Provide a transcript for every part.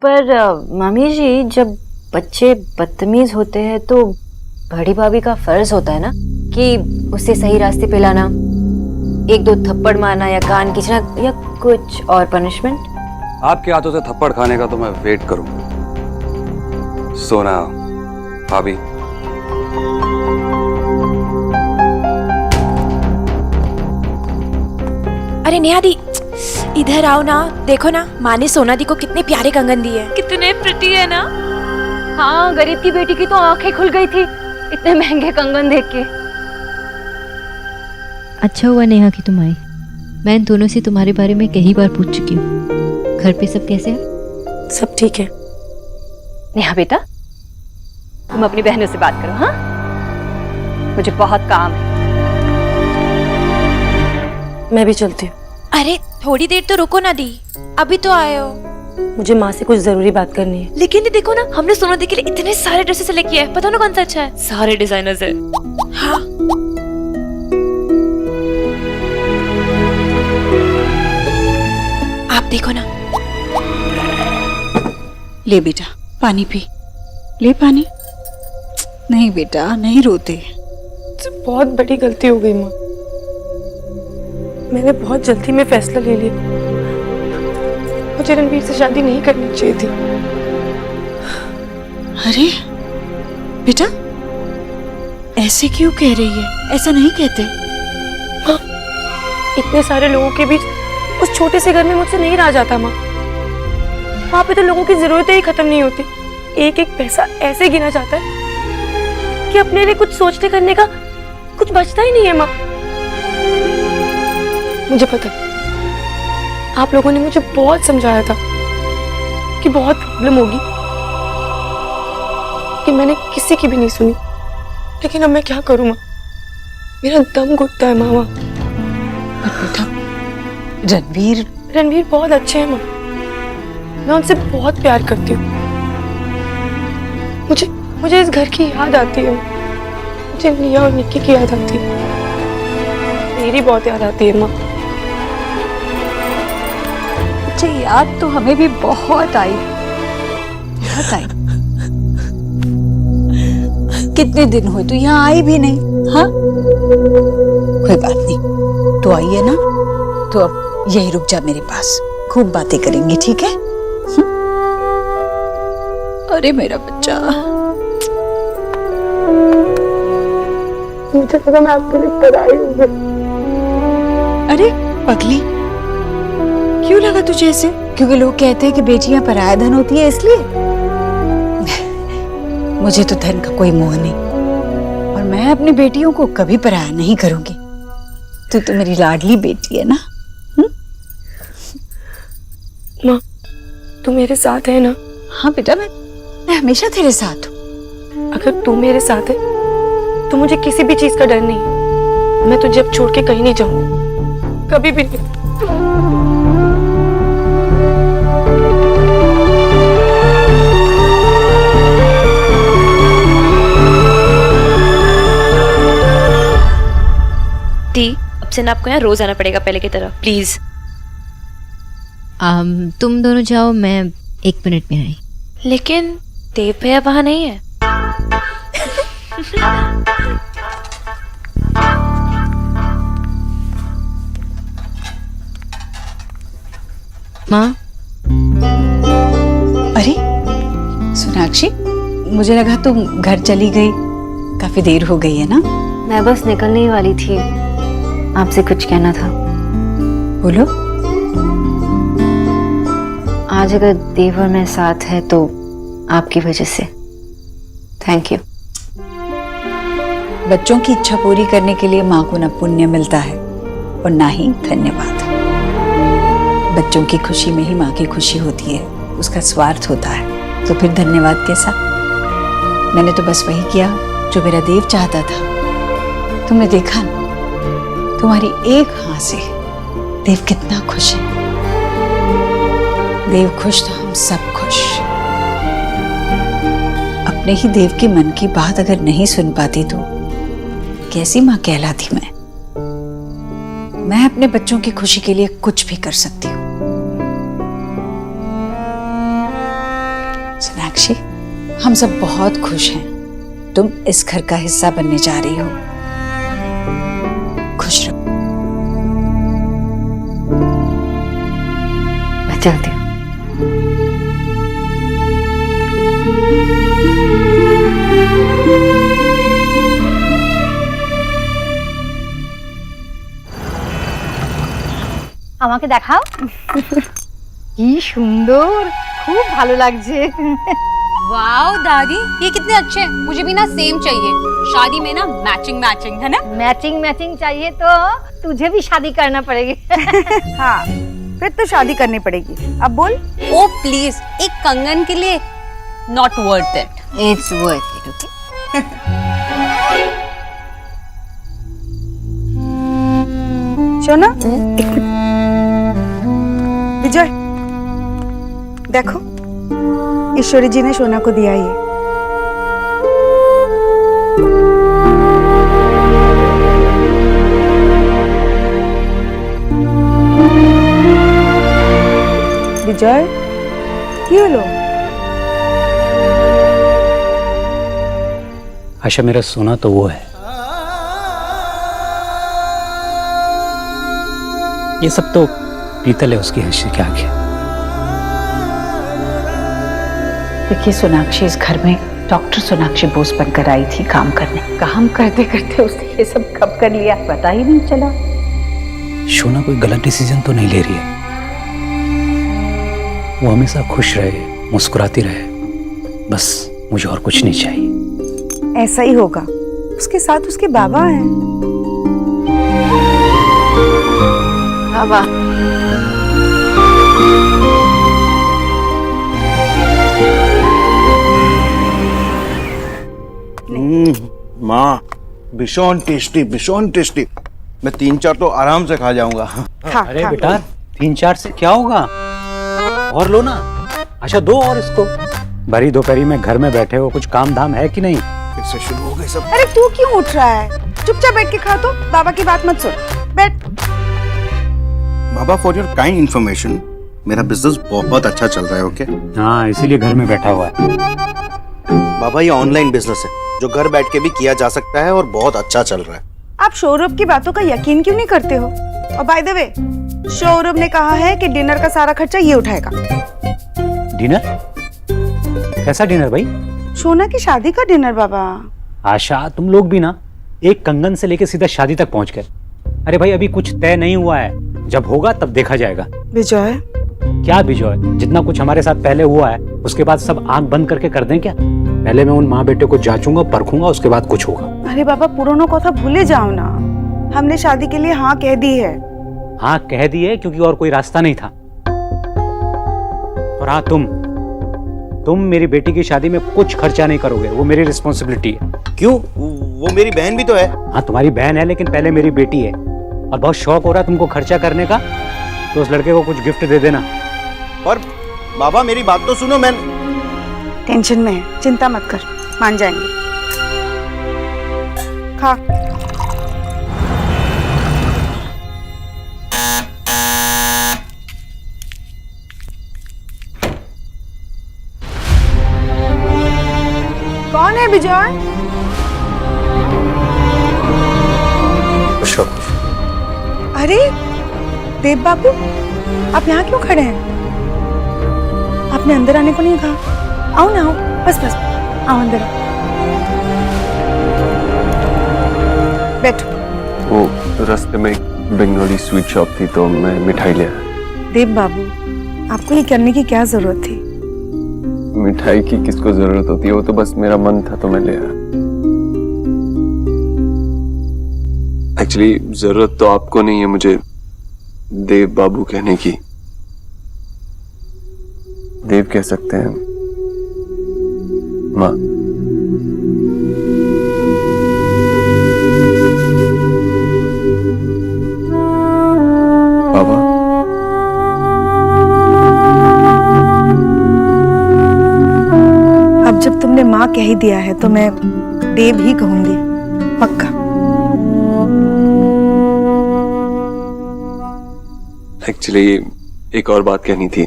पर मामी जी, जब बच्चे बदतमीज होते हैं तो बड़ी भाभी का फर्ज होता है ना कि उसे सही रास्ते पे लाना, एक दो थप्पड़ मारना या कान खींचना या कुछ और पनिशमेंट। आपके हाथों से थप्पड़ खाने का तो मैं वेट करूंगा। सोना भाभी। अरे नेहा दी, इधर आओ ना। देखो ना, माँ ने सोना दी को कितने प्यारे कंगन दिए हैं। कितने प्रिटी है ना। हाँ, गरीब की बेटी की तो आंखें खुल गई थी इतने महंगे कंगन देख के। अच्छा हुआ नेहा कि तुम आई। मैं इन दोनों से तुम्हारे बारे में कई बार पूछ चुकी हूँ। घर पे सब कैसे हैं? सब ठीक है। नेहा बेटा, तुम अपनी बहनों से बात करो। हाँ, मुझे बहुत काम है। मैं भी चलती हूँ। अरे थोड़ी देर तो रुको ना दी, अभी तो आए हो। मुझे माँ से कुछ जरूरी बात करनी है। लेकिन ये देखो ना, हमने सोना दी के लिए इतने सारे ड्रेसेस सेलेक्ट किए हैं। पता ना कौन सा अच्छा है। सारे डिजाइनर्स है। हाँ, आप देखो ना। ले बेटा, पानी पी। ले पानी। नहीं बेटा, नहीं रोते। बहुत बड़ी गलती हो गई माँ। मैंने बहुत जल्दी में फैसला ले लिया। मुझे रणवीर से शादी नहीं करनी चाहिए थी। अरे बेटा, ऐसे क्यों कह रही है? ऐसा नहीं कहते। हाँ, इतने सारे लोगों के बीच उस छोटे से घर में मुझसे नहीं रहा जाता माँ। वहां पे तो लोगों की जरूरतें ही खत्म नहीं होती। एक एक पैसा ऐसे गिना जाता है कि अपने लिए कुछ सोचने करने का कुछ बचता ही नहीं है माँ। मुझे पता है, आप लोगों ने मुझे बहुत समझाया था कि बहुत प्रॉब्लम होगी, कि मैंने किसी की भी नहीं सुनी। लेकिन अब मैं क्या करूं माँ? मेरा दम घुटता है मामा। बेटा, रणवीर बहुत अच्छे हैं माँ। मैं उनसे बहुत प्यार करती हूँ। मुझे इस घर की याद आती है। मुझे निया और निक्की की याद आती है। मेरी बहुत याद आती है माँ। मुझे याद तो हमें भी बहुत आई। कितने दिन हुए तू यहाँ आई भी नहीं। हाँ, कोई बात नहीं, तू आई है ना, तो अब यही रुक जा मेरे पास। खूब बातें करेंगे, ठीक है? अरे मेरा बच्चा, मुझे लगा मैं आपके लिए पराई हूँ। अरे पगली, क्यों लगा तुझे ऐसे? क्योंकि लोग कहते हैं कि बेटियां पराया धन होती है, इसलिए? मुझे तो धन का कोई मोह नहीं, और मैं अपनी बेटियों को कभी पराया नहीं करूंगी। तू तो मेरी लाडली बेटी है ना। माँ, तू मेरे साथ है ना? हाँ बेटा, मैं हमेशा तेरे साथ हूँ। अगर तू मेरे साथ है तो मुझे किसी भी चीज का डर नहीं है। मैं तुझे अब छोड़ के कहीं नहीं जाऊंगी, कभी भी नहीं। दी, अब से ना आपको यहाँ रोज आना पड़ेगा पहले की तरह, प्लीज। तुम दोनों जाओ, मैं 1 मिनट में आई। लेकिन देव भैया वहां नहीं है। माँ। अरे सोनाक्षी, मुझे लगा तुम घर चली गई। काफी देर हो गई है ना? मैं बस निकलने ही वाली थी, आपसे कुछ कहना था। बोलो। आज अगर देव और मैं साथ है तो आपकी वजह से। Thank you. बच्चों की इच्छा पूरी करने के लिए माँ को न पुण्य मिलता है और ना ही धन्यवाद। बच्चों की खुशी में ही माँ की खुशी होती है, उसका स्वार्थ होता है, तो फिर धन्यवाद कैसा? मैंने तो बस वही किया जो मेरा देव चाहता था। तुमने देखा ना, तुम्हारी एक हाँ से देव कितना खुश है। देव खुश तो हम सब खुश। अपने ही देव के मन की बात अगर नहीं सुन पाती तो कैसी माँ कहलाती मैं? मैं अपने बच्चों की खुशी के लिए कुछ भी कर सकती हूँ। सोनाक्षी, हम सब बहुत खुश हैं। तुम इस घर का हिस्सा बनने जा रही हो। खुश रहो। मैं चलती हूँ। আমাকে দেখাও। কি সুন্দর, খুব ভালো লাগছে। वाओ दादी, ये कितने अच्छे हैं। मुझे भी ना सेम चाहिए। शादी में ना मैचिंग मैचिंग, है ना? मैचिंग मैचिंग चाहिए तो तुझे भी शादी करना पड़ेगी। हाँ, फिर तो शादी करनी पड़ेगी। अब बोल। ओ प्लीज, एक कंगन के लिए not worth it. It's worth it, okay? सोना, विजय, देखो ईश्वरी जी ने सोना को दिया ये। विजय, ये लो। आशा, मेरा सोना तो वो है। ये सब तो पीतल है उसकी हंसी के आगे। देखिए सोनाक्षी, इस घर में डॉक्टर सोनाक्षी बोस बनकर आई थी काम करने। काम करते करते उसने ये सब कब कर लिया पता ही नहीं चला। शोना कोई गलत डिसीजन तो नहीं ले रही है। वो हमेशा खुश रहे, मुस्कुराती रहे, बस मुझे और कुछ नहीं चाहिए। ऐसा ही होगा, उसके साथ उसके बाबा हैं। बाबा, माँ, भीषण टेस्टी, भीषण टेस्टी। मैं 3-4 तो आराम से खा जाऊंगा। अरे बेटा, 3-4 से क्या होगा? और लो ना। आशा, दो और इसको। भरी दोपहरी में घर में बैठे हो, कुछ काम धाम है कि नहीं? फिर से शुरू हो गए सब। अरे तू क्यों उठ रहा है? चुपचाप बैठ के खा, तो बाबा की बात मत सुन। बैठ। बाबा, फॉर योर काइंड इन्फॉर्मेशन, मेरा बिजनेस बहुत अच्छा चल रहा है। ओके हाँ, इसीलिए घर में बैठा हुआ है। बाबा, ये ऑनलाइन बिजनेस है जो घर बैठ के भी किया जा सकता है और बहुत अच्छा चल रहा है। आप सौरभ की बातों का यकीन क्यों नहीं करते हो? और बाय द वे, सौरभ ने कहा है कि डिनर का सारा खर्चा ये उठाएगा। डिनर? कैसा डिनर भाई? सोना की शादी का डिनर बाबा। आशा, तुम लोग भी ना एक कंगन से लेके सीधा शादी तक पहुंच गए। अरे भाई, अभी कुछ तय नहीं हुआ है। जब होगा तब देखा जाएगा। विजय, क्या विजय? जितना कुछ हमारे साथ पहले हुआ है उसके बाद सब आंख बंद करके कर दें क्या? पहले मैं उन माँ बेटे को जांचूंगा, परखूंगा, उसके बाद कुछ होगा। अरे बाबा, पुरानों कथा भूले जाओ ना। हमने शादी के लिए हाँ कह दी है। हाँ कह दिए क्योंकि और कोई रास्ता नहीं था। और हाँ, तुम मेरी बेटी की शादी में कुछ खर्चा नहीं करोगे, वो मेरी रिस्पॉन्सिबिलिटी है। क्यों? वो मेरी बहन भी तो है। हाँ, तुम्हारी बहन है, लेकिन पहले मेरी बेटी है। और बहुत शौक हो रहा है तुमको खर्चा करने का, तो उस लड़के को कुछ गिफ्ट दे देना। और बाबा, मेरी बात तो सुनो। मैं टेंशन में है, चिंता मत कर, मान जाएंगे। खा। कौन है विजय? अरे देव बाबू, आप यहाँ क्यों खड़े हैं? आपने अंदर आने को नहीं कहा? आओ ना, आओ, बस बस, आओ अंदर। बैठो। वो रास्ते में एक बंगाली स्वीट शॉप थी तो मैं मिठाई ले आया। देव बाबू, आपको ये करने की क्या जरूरत थी? मिठाई की किसको जरूरत होती है? वो तो बस मेरा मन था तो मैं ले आया। एक्चुअली जरूरत तो आपको नहीं है मुझे देव बाबू कहने की। देव कह सकते हैं माँ। बाबा, अब जब तुमने माँ कह ही दिया है तो मैं देव ही कहूंगी, पक्का। एक्चुअली एक और बात कहनी थी।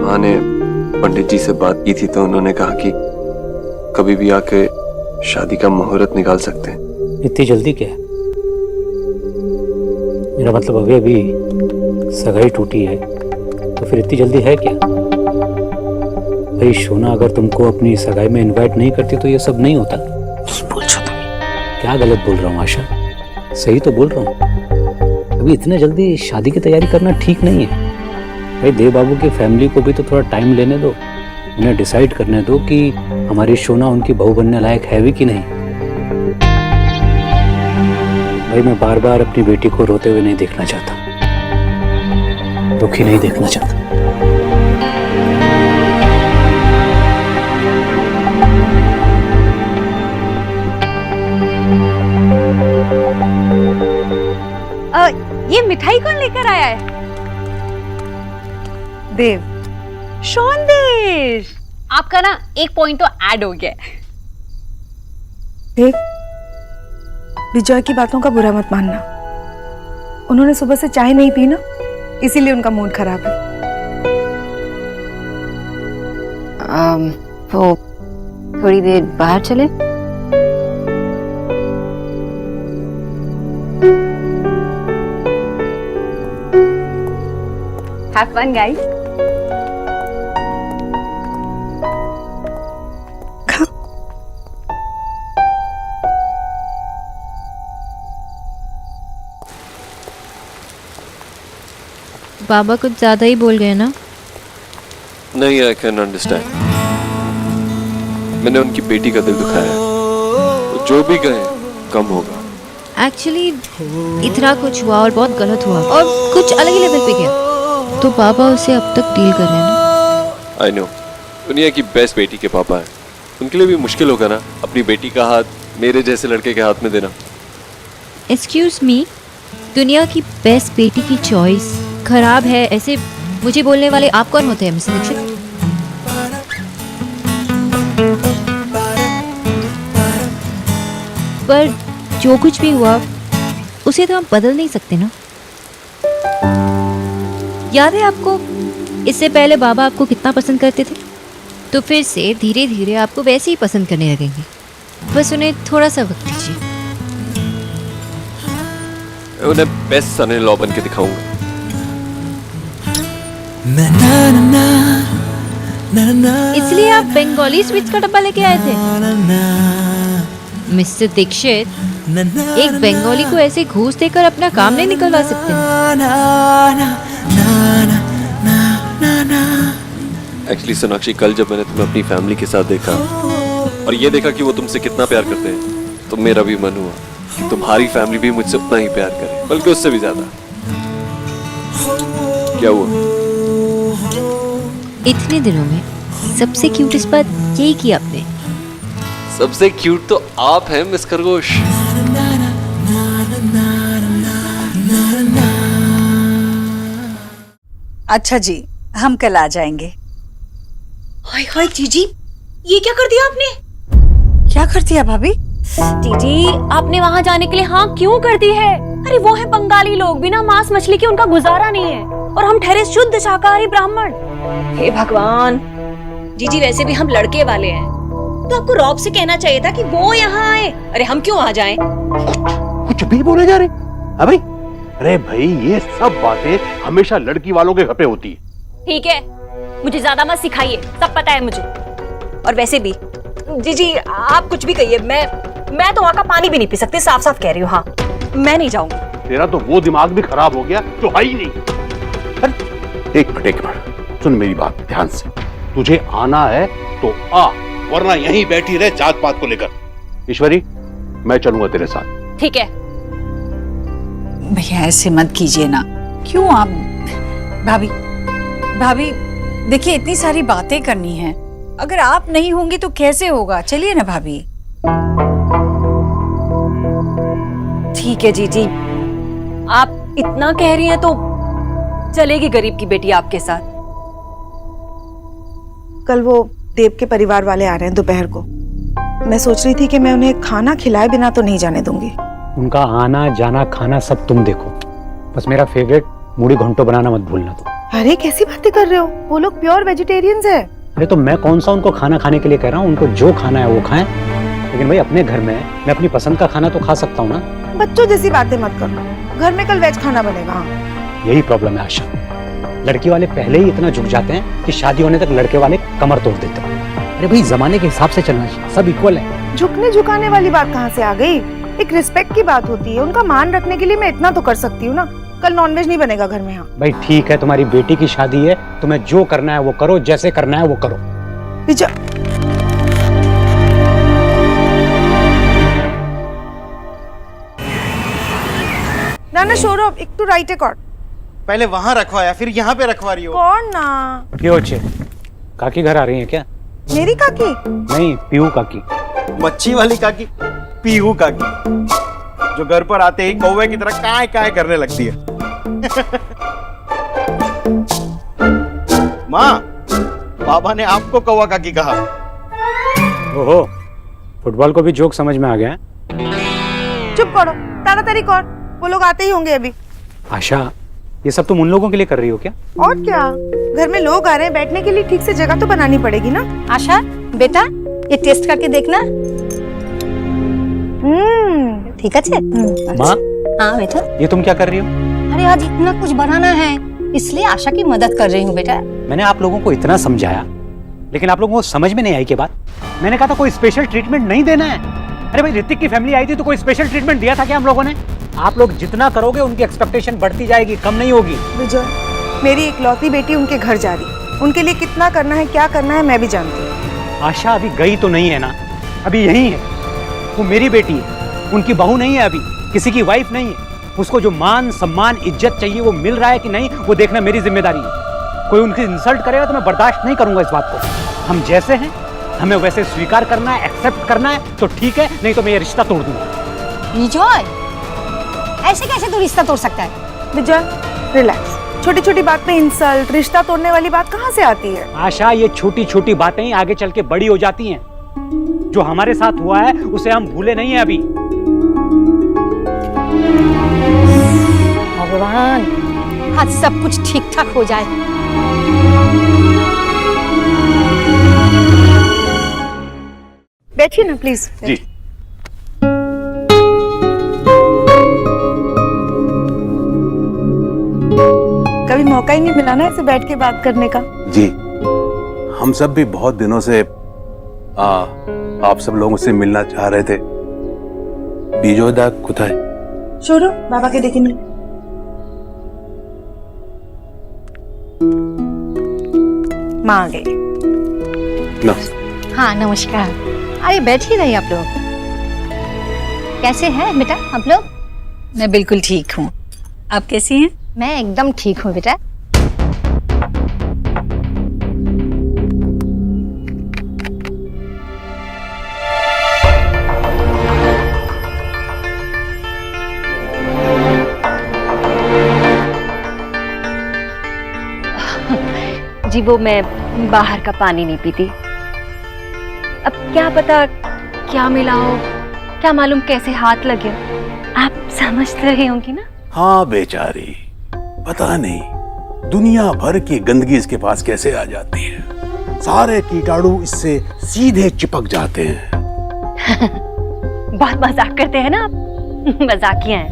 माँ ने जी से बात की थी तो उन्होंने कहा कि कभी भी आके शादी का मुहूर्त निकाल सकते हैं। इतनी जल्दी क्या है? मेरा मतलब अभी अभी सगाई टूटी है तो फिर इतनी जल्दी है क्या? भाई शोना अगर तुमको अपनी सगाई में इनवाइट नहीं करती तो ये सब नहीं होता। बोल छो तुम। क्या गलत बोल रहा हूँ आशा? सही तो बोल रहा हूँ। अभी इतने जल्दी शादी की तैयारी करना ठीक नहीं है। भाई देव बाबू की फैमिली को भी तो थोड़ा टाइम लेने दो, उन्हें डिसाइड करने दो कि हमारी शोना उनकी बहू बनने लायक है भी कि नहीं। भाई मैं बार बार अपनी बेटी को रोते हुए नहीं देखना चाहता, दुखी नहीं देखना चाहता। ये मिठाई कौन लेकर आया है? देव। शौंदेश, आपका ना एक पॉइंट तो ऐड हो गया है। देख, विजय की बातों का बुरा मत मानना। उन्होंने सुबह से चाय नहीं पी ना, इसीलिए उनका मूड खराब है। वो थोड़ी देर बाहर चले। Have fun, guys. बाबा कुछ ज्यादा ही बोल गए ना? नहीं, आई कैन अंडरस्टैंड। मैंने उनकी बेटी का दिल दुखाया है, तो जो भी कहे कम होगा। एक्चुअली इतना कुछ हुआ और बहुत गलत हुआ और कुछ अलग ही लेवल पे गया, तो पापा उसे अब तक डील कर रहे हैं ना। आई नो, दुनिया की बेस्ट बेटी के पापा हैं, उनके लिए भी मुश्किल होगा ना अपनी बेटी का हाथ मेरे जैसे लड़के के हाथ में देना। एक्सक्यूज मी, दुनिया की बेस्ट बेटी की चॉइस खराब है ऐसे मुझे बोलने वाले आप कौन होते हैं मिस्टर दीक्षित? पर जो कुछ भी हुआ उसे तो हम बदल नहीं सकते ना। याद है आपको इससे पहले बाबा आपको कितना पसंद करते थे, तो फिर से धीरे धीरे आपको वैसे ही पसंद करने लगेंगे। बस उन्हें थोड़ा सा वक्त दीजिए। उन्हें बेस्ट सन इन लॉ बन के दिखाऊंगा। इसलिए आप बंगाली स्वीट्स का डब्बा लेके आए थे? मिस्टर दीक्षित, एक बंगाली को ऐसे घूस देकर अपना काम नहीं निकलवा सकते। एक्चुअली सोनाक्षी, कल जब मैंने तुम्हें अपनी फैमिली के साथ देखा और ये देखा कि वो तुमसे कितना प्यार करते हैं, तो मेरा भी मन हुआ कि तुम्हारी फैमिली भी मुझसे उतना ही प्यार करे, बल्कि उससे भी ज्यादा। क्या हुआ? इतने दिनों में सबसे क्यूटेस्ट बात यही की आपने। सबसे क्यूट तो आप हैं मिस खरगोश। अच्छा जी, हम कल आ जाएंगे। हाय हाय जीजी, ये क्या कर दिया आपने? क्या कर दिया भाभी? जीजी, आपने वहाँ जाने के लिए हाँ क्यों कर दी है? अरे वो है बंगाली लोग, बिना मांस मछली के उनका गुजारा नहीं है, और हम ठहरे शुद्ध शाकाहारी ब्राह्मण। हे भगवान जीजी, वैसे भी हम लड़के वाले हैं, तो आपको रॉब से कहना चाहिए था कि वो यहाँ आए। अरे हम क्यों आ जाएं? कुछ भी बोले जा रहे अभी। अरे भाई, ये सब बातें हमेशा लड़की वालों के घर पे होती है। ठीक है, मुझे ज्यादा मत सिखाइए, सब पता है मुझे। और वैसे भी जीजी, आप कुछ भी कहिए, मैं तो वहाँ का पानी भी नहीं पी सकती, साफ साफ कह रही हूँ। हाँ, मैं नहीं जाऊंगी। तेरा तो वो दिमाग भी खराब हो गया जो है ही नहीं। अरे एक मिनट, सुन मेरी बात ध्यान से। तुझे आना है तो आ, वरना यहीं बैठी रहे जात पात को लेकर। ईश्वरी, मैं चलूंगा तेरे साथ। ठीक है। भैया ऐसे मत कीजिए ना। क्यों आप? भाभी देखिए, इतनी सारी बातें करनी है, अगर आप नहीं होंगी तो कैसे होगा? चलिए ना भाभी। ठीक है जीजी, आप इतना कह रही हैं तो चलेगी गरीब की बेटी आपके साथ। कल वो देव के परिवार वाले आ रहे हैं दोपहर को। मैं सोच रही थी कि मैं उन्हें खाना खिलाए बिना तो नहीं जाने दूंगी। उनका आना जाना खाना सब तुम देखो, बस मेरा फेवरेट मूढ़ी घंटो बनाना मत भूलना। तो अरे कैसी बातें कर रहे हो, वो लोग प्योर वेजिटेरियंस है। अरे तो मैं कौन सा उनको खाना खाने के लिए कह रहा हूँ, उनको जो खाना है वो खाएं, लेकिन भाई अपने घर में मैं अपनी पसंद का खाना तो खा सकता हूँ ना। बच्चों जैसी बातें मत करो, घर में कल वेज खाना बनेगा। यही प्रॉब्लम है आशा, लड़की वाले पहले ही इतना झुक जाते हैं कि शादी होने तक लड़के वाले कमर तोड़ देते हैं। अरे भाई जमाने के हिसाब से चलना चाहिए, सब इक्वल है। झुकने झुकाने वाली बात कहाँ से आ गई? एक रिस्पेक्ट की बात होती है, उनका मान रखने के लिए मैं इतना तो कर सकती हूँ ना। कल नॉनवेज नहीं बनेगा घर में। हाँ भाई ठीक है, तुम्हारी बेटी की शादी है, तुम्हें जो करना है वो करो, जैसे करना है वो करो। ना सौरभ, एक तो राइट एक और। पहले वहां रखवाया फिर यहाँ पे रखवा रही हो। कौन ना? क्यों अच्छे काकी घर आ रही है क्या? मेरी काकी? नहीं, पीहू काकी। मच्छी वाली काकी, पीहू काकी, जो घर पर आते ही कौवे की तरह काय काय करने लगती है। माँ, बाबा ने आपको कौवा काकी कहा। ओहो, फुटबॉल को भी जोक समझ में आ गया है। चुप करो, ताड़ाताड़ी कर, वो लोग आते ही होंगे अभी। आशा, ये सब तुम उन लोगों के लिए कर रही हो क्या? और क्या, घर में लोग आ रहे हैं, बैठने के लिए ठीक से जगह तो बनानी पड़ेगी ना। आशा बेटा, ये टेस्ट करके देखना। ठीक है। माँ, हाँ बेटा। ये तुम क्या कर रही हो? अरे आज इतना कुछ बनाना है, इसलिए आशा की मदद कर रही हूँ बेटा। मैंने आप लोगों को इतना समझाया, लेकिन आप लोगों को समझ में नहीं आई के बात। मैंने कहा था कोई स्पेशल ट्रीटमेंट नहीं देना है। अरे भाई ऋतिक की फैमिली आई थी तो कोई स्पेशल ट्रीटमेंट दिया था क्या हम लोगों ने? आप लोग जितना करोगे उनकी एक्सपेक्टेशन बढ़ती जाएगी, कम नहीं होगी। विजय, मेरी इकलौती बेटी उनके घर जा रही, उनके लिए कितना करना है, क्या करना है, मैं भी जानती हूँ। आशा अभी गई तो नहीं है ना, अभी यही है। वो मेरी बेटी है, उनकी बहू नहीं है, अभी किसी की वाइफ नहीं है। उसको जो मान सम्मान इज्जत चाहिए वो मिल रहा है कि नहीं, वो देखना मेरी जिम्मेदारी है। कोई उनकी इंसल्ट करेगा तो मैं बर्दाश्त नहीं करूंगा इस बात को। हम जैसे हैं हमें वैसे स्वीकार करना है, एक्सेप्ट करना है तो ठीक है, नहीं तो मैं ये रिश्ता तोड़ दूंगा। विजय, ऐसे कैसे तू रिश्ता तोड़ सकता है? विजय रिलैक्स, छोटी छोटी बात पे इंसल्ट, रिश्ता तोड़ने वाली बात कहाँ से आती है? आशा, ये छोटी छोटी बातें ही आगे चल के बड़ी हो जाती हैं। जो हमारे साथ हुआ है उसे हम भूले नहीं है अभी। भगवान, आज सब कुछ ठीक ठाक हो जाए। बैठिए ना प्लीज। जी। कभी मौका ही नहीं मिला ना ऐसे बैठ के बात करने का। जी, हम सब भी बहुत दिनों से आप सब लोगों से मिलना चाह रहे थे। बीजोदा कुताय? छोड़ो, बाबा के देखेंगे। माँ आ गई। हाँ नमस्कार। अरे बैठिए रहिए आप लोग। कैसे हैं बेटा आप लोग? मैं बिल्कुल ठीक हूँ, आप कैसी हैं? मैं एकदम ठीक हूँ बेटा। जी वो मैं बाहर का पानी नहीं पीती। अब क्या पता क्या मिला हो, क्या मालूम कैसे हाथ लगे। आप समझ रही होंगी ना? हाँ बेचारी, पता नहीं दुनिया भर की गंदगी इसके पास कैसे आ जाती है। सारे कीटाणु इससे सीधे चिपक जाते हैं। बहुत मजाक करते हैं ना आप। मजाकिया हैं।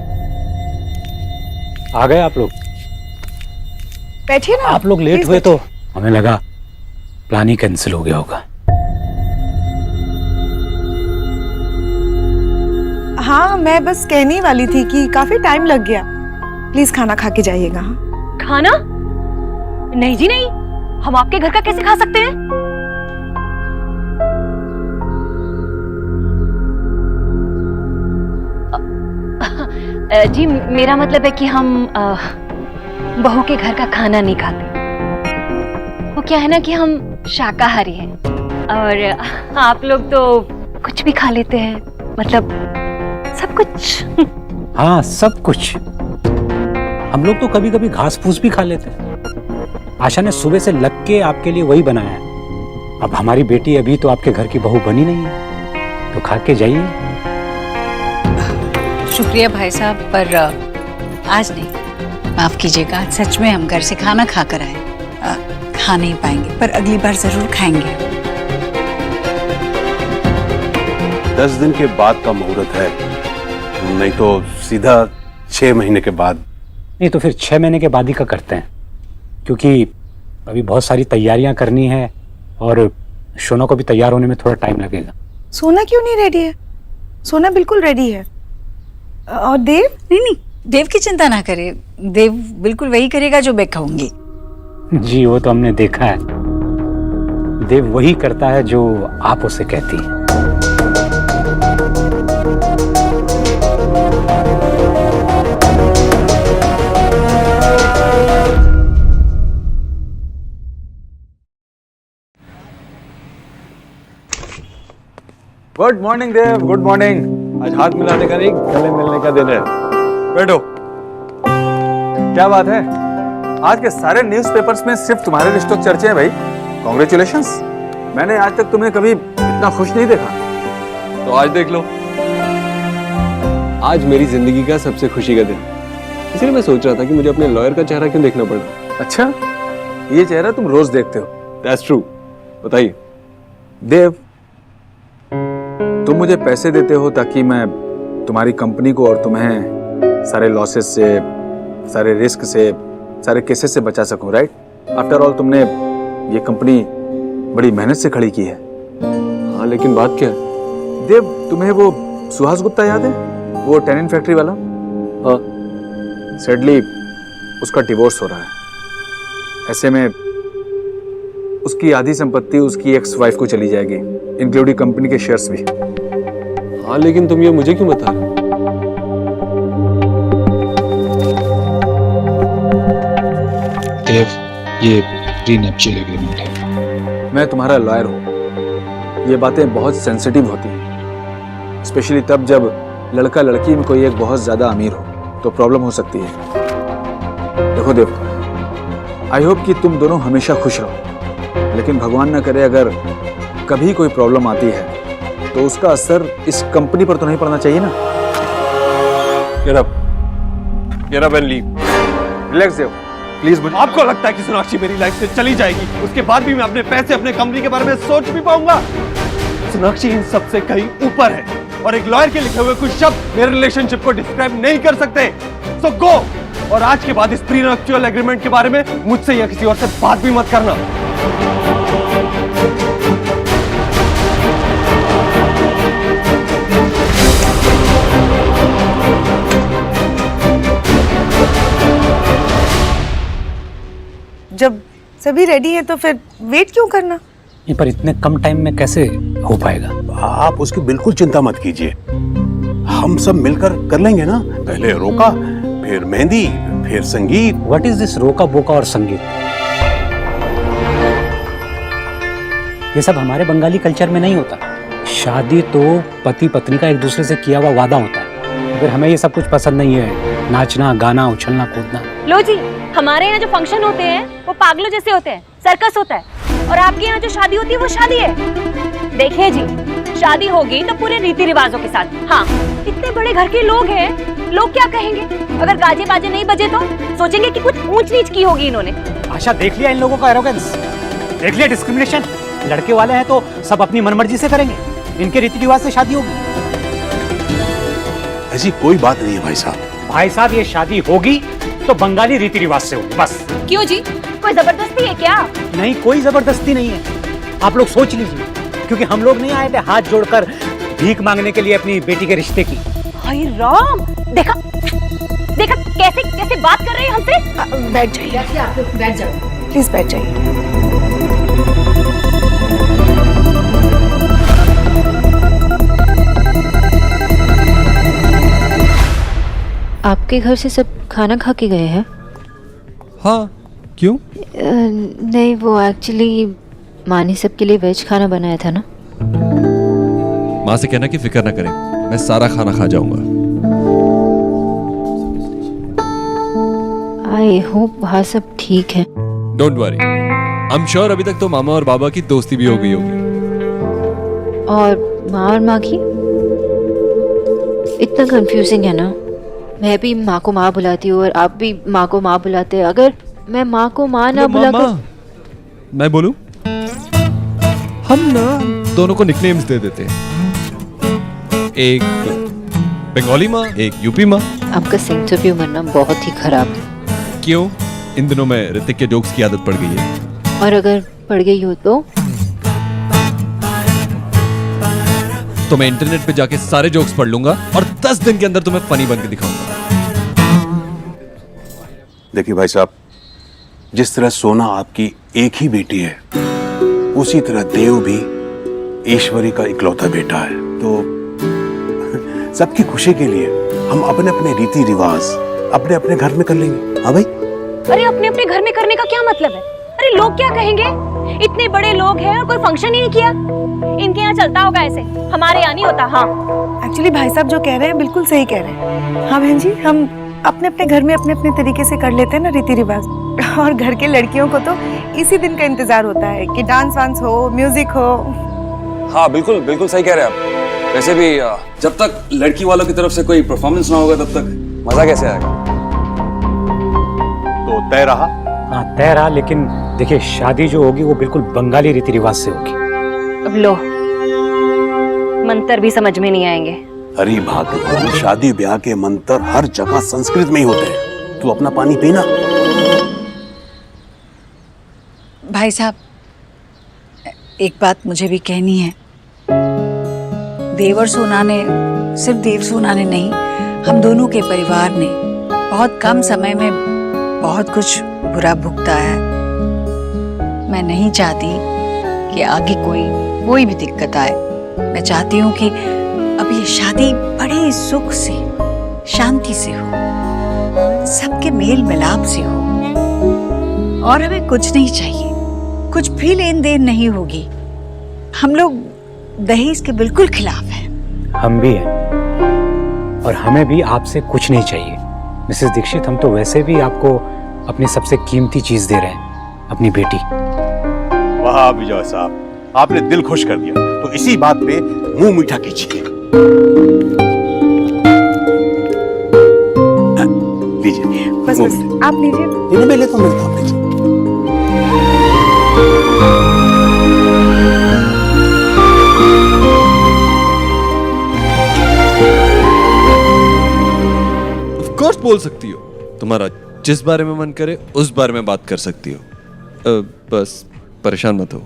आ गए आप लोग? बैठिए ना। आप लोग लेट हुए तो हमें लगा प्लान ही कैंसिल हो गया होगा। हाँ, मैं बस कहने वाली थी कि काफी टाइम लग गया। प्लीज खाना खा के जाइएगा। खाना? नहीं जी नहीं, हम आपके घर का कैसे खा सकते हैं? जी मेरा मतलब है कि हम बहू के घर का खाना नहीं खाते। वो क्या है ना कि हम शाकाहारी हैं और आप लोग तो कुछ भी खा लेते हैं, मतलब सब कुछ। हाँ सब कुछ। हम लोग तो कभी कभी घास फूस भी खा लेते हैं। आशा ने सुबह से लग के आपके लिए वही बनाया है। अब हमारी बेटी अभी तो आपके घर की बहू बनी नहीं है, तो खा के जाइए। शुक्रिया भाई साहब, पर आज नहीं, माफ कीजिएगा, सच में हम घर से खाना खा कर आए। खा नहीं पाएंगे, पर अगली बार जरूर खाएंगे। 10 दिन के बाद का मुहूर्त है, नहीं तो सीधा 6 महीने के बाद। नहीं तो फिर 6 महीने के बाद ही का करते हैं, क्योंकि अभी बहुत सारी तैयारियां करनी है और शोना को भी तैयार होने में थोड़ा टाइम लगेगा। सोना क्यों नहीं रेडी है? सोना बिल्कुल रेडी है। और देव? नहीं, देव की चिंता ना करे, देव बिल्कुल वही करेगा जो मैं कहूंगी। जी वो तो हमने देखा है, देव वही करता है जो आप उसे कहती हैं। गुड मॉर्निंग देव, गुड मॉर्निंग। आज हाथ मिलाने का नहीं, गले मिलने का दिन है। बैठो। क्या बात है, आज के सारे न्यूज़पेपर्स में सिर्फ तुम्हारे रिश्तों की चर्चे हैं भाई। कॉन्ग्रेचुलेशंस। मैंने आज तक तुम्हें कभी इतना खुश नहीं देखा। तो आज देख लो, आज मेरी जिंदगी का सबसे खुशी का दिन, इसलिए मैं सोच रहा था कि मुझे अपने लॉयर का चेहरा क्यों देखना पड़ा। अच्छा, ये चेहरा तुम रोज देखते हो? That's true. बताइए। देव, तुम मुझे पैसे देते हो ताकि मैं तुम्हारी कंपनी को और तुम्हें सारे लॉसेस से, सारे रिस्क से, सारे केसेस से बचा सकूं, राइट? आफ्टर ऑल तुमने ये कंपनी बड़ी मेहनत से खड़ी की है। हाँ, लेकिन बात क्या है? देव, तुम्हें वो सुहास गुप्ता याद है, वो टेनिन फैक्ट्री वाला? हाँ। सैडली उसका डिवोर्स हो रहा है। ऐसे में उसकी आधी संपत्ति उसकी एक्स वाइफ को चली जाएगी, इंक्लूडिंग कंपनी के शेयर्स भी। हाँ, लेकिन तुम ये मुझे क्यों बता रहे हो? देव, ये प्रीनप्शियल एग्रीमेंट है। मैं तुम्हारा लॉयर हूँ, ये बातें बहुत सेंसिटिव होती हैं, स्पेशली तब जब लड़का लड़की में कोई एक बहुत ज्यादा अमीर हो, तो प्रॉब्लम हो सकती है। देखो देव, आई होप कि तुम दोनों हमेशा खुश रहो, लेकिन भगवान ना करे अगर कभी कोई प्रॉब्लम आती है तो उसका असर इस कंपनी पर तो नहीं पड़ना चाहिए ना। Get up and leave. Relax Dev, please. मुझे आपको लगता है कि सोनाक्षी मेरी लाइफ से चली जाएगी, उसके बाद भी मैं अपने पैसे, अपने कंपनी के बारे में सोच भी पाऊंगा? सोनाक्षी इन सब से कहीं ऊपर है, और एक लॉयर के लिखे हुए कुछ शब्द मेरे रिलेशनशिप को डिस्क्राइब नहीं कर सकते। सो गो, और आज के बाद इस प्रीनप्शियल एग्रीमेंट के बारे में मुझसे या किसी और से बात भी मत करना। जब सभी रेडी है तो फिर वेट क्यों करना? नहीं, पर इतने कम टाइम में कैसे हो पाएगा? आप उसकी बिल्कुल चिंता मत कीजिए, हम सब मिलकर कर लेंगे ना। पहले रोका, फिर मेहंदी, फिर संगीत। व्हाट इज दिस रोका बोका और संगीत? ये सब हमारे बंगाली कल्चर में नहीं होता। शादी तो पति पत्नी का एक दूसरे से किया हुआ वादा होता है। अगर हमें ये सब कुछ पसंद नहीं है, नाचना गाना उछलना कूदना। लो जी, हमारे यहाँ जो फंक्शन होते हैं वो पागलों जैसे होते हैं, सर्कस होता है, और आपके यहाँ जो शादी होती है वो शादी है। देखिए जी, शादी होगी तो पूरे रीति रिवाजों के साथ। हाँ, इतने बड़े घर के लोग हैं, लोग क्या कहेंगे? अगर गाजे बाजे नहीं बजे तो सोचेंगे कि कुछ ऊंच नीच की होगी इन्होंने। आशा, देख लिया इन लोगों का एरोगेंस, देख लिया डिस्क्रिमिनेशन। लड़के वाले हैं तो सब अपनी मनमर्जी से करेंगे, इनके रीति रिवाज से शादी होगी। ऐसी कोई बात नहीं है भाई साहब। भाई साहब, ये शादी होगी तो बंगाली रीति रिवाज से होगी, बस। क्यों जी, कोई जबरदस्ती है क्या? नहीं, कोई जबरदस्ती नहीं है। आप लोग सोच लीजिए, क्योंकि हम लोग नहीं आए थे हाथ जोड़कर भीख मांगने के लिए अपनी बेटी के रिश्ते की। हाय राम, देखा देखा कैसे कैसे बात कर रहे हैं हमसे। बैठ जाइए, आप लोग बैठ जाओ, प्लीज बैठ जाइए। आपके घर से सब खाना खा के गए हैं? हाँ, क्यों? नहीं, वो एक्चुअली माँ ने सबके लिए वेज खाना बनाया था ना। माँ से कहना कि फिक्र ना करें, मैं सारा खाना खा जाऊंगा। आई होप वहाँ सब ठीक है। Don't worry, I am sure अभी तक तो मामा और बाबा की दोस्ती भी हो गई होगी। और माँ की इतना कंफ्यूजिंग है ना। मैं भी माँ को माँ बुलाती हूँ और आप भी माँ को माँ बुलाते हैं। अगर मैं माँ को माँ ना बुलाकर मैं बोलूं? हम ना दोनों को निकनेम्स दे देते हैं, एक बंगाली माँ, एक यूपी माँ। आपका सेंस ऑफ ह्यूमर ना बहुत ही खराब है। क्यों? इन दिनों में ऋतिक के जोक्स की आदत पड़ गई है। और अगर पड़ गई हो तो मैं इंटरनेट पे जाके सारे जोक्स पढ़ लूंगा और 10 दिन के अंदर तुम्हें फनी बन के दिखाऊंगा। देखिए भाई साहब, जिस तरह सोना आपकी एक ही बेटी है, उसी तरह देव भी ईश्वरी का इकलौता बेटा है। तो सबकी खुशी के लिए हम अपने अपने रीति रिवाज अपने अपने घर में कर लेंगे। हाँ भाई? अरे अपने अपने घर में करने का क्या मतलब है? अरे लोग क्या कहेंगे? इतने बड़े लोग हैं और कोई फंक्शन ही नहीं किया। इनके यहाँ चलता होगा ऐसे, हमारे यहाँ नहीं होता। हाँ एक्चुअली भाई साहब जो कह रहे हैं बिल्कुल सही कह रहे हैं। हाँ बहन जी, हम अपने अपने घर में अपने अपने तरीके से कर लेते हैं ना रीति रिवाज। और घर के लड़कियों को तो इसी दिन का इंतजार होता है कि डांस वांस हो, म्यूजिक हो। हाँ बिल्कुल बिल्कुल सही कह रहे हैं आप। वैसे भी जब तक लड़की वालों की तरफ से कोई परफॉर्मेंस ना होगा तब तक मजा कैसे आएगा? तो तय रहा? हाँ तय रहा, लेकिन देखिए शादी जो होगी वो बिल्कुल बंगाली रीति रिवाज से होगी। अब लो, मंत्र भी समझ में नहीं आएंगे। अरे भाग्यवान, शादी ब्याह के मंत्र हर जगह संस्कृत में ही होते हैं। तू अपना पानी पीना। भाई साहब, एक बात मुझे भी कहनी है। देव और सोना ने, सिर्फ देव सोना ने नहीं, हम दोनों के परिवार ने बहुत कम समय में बहुत कुछ बुरा भुगता है। मैं नहीं चाहती कि आगे कोई भी दिक्कत आए। मैं चाहती हूँ कि अब ये शादी बड़े सुख से, शांति से हो, सबके मेल मिलाप से हो। और हमें कुछ नहीं चाहिए, कुछ भी लेन देन नहीं होगी। हम लोग दहेज के बिल्कुल खिलाफ हैं। हम भी हैं, और हमें भी आपसे कुछ नहीं चाहिए मिसेस दीक्षित। हम तो वैसे भी आपको अपनी सबसे कीमती चीज दे रहे हैं, अपनी बेटी। वाह विजय साहब, आपने दिल खुश कर दिया। तो इसी बात पे मुंह मीठा कीजिए। लीजिए। बस आप लीजिए। इन्हें मैं लेता हूँ। ऑफ कोर्स बोल सकती हो, तुम्हारा जिस बारे में मन करे उस बारे में बात कर सकती हो। बस परेशान मत हो।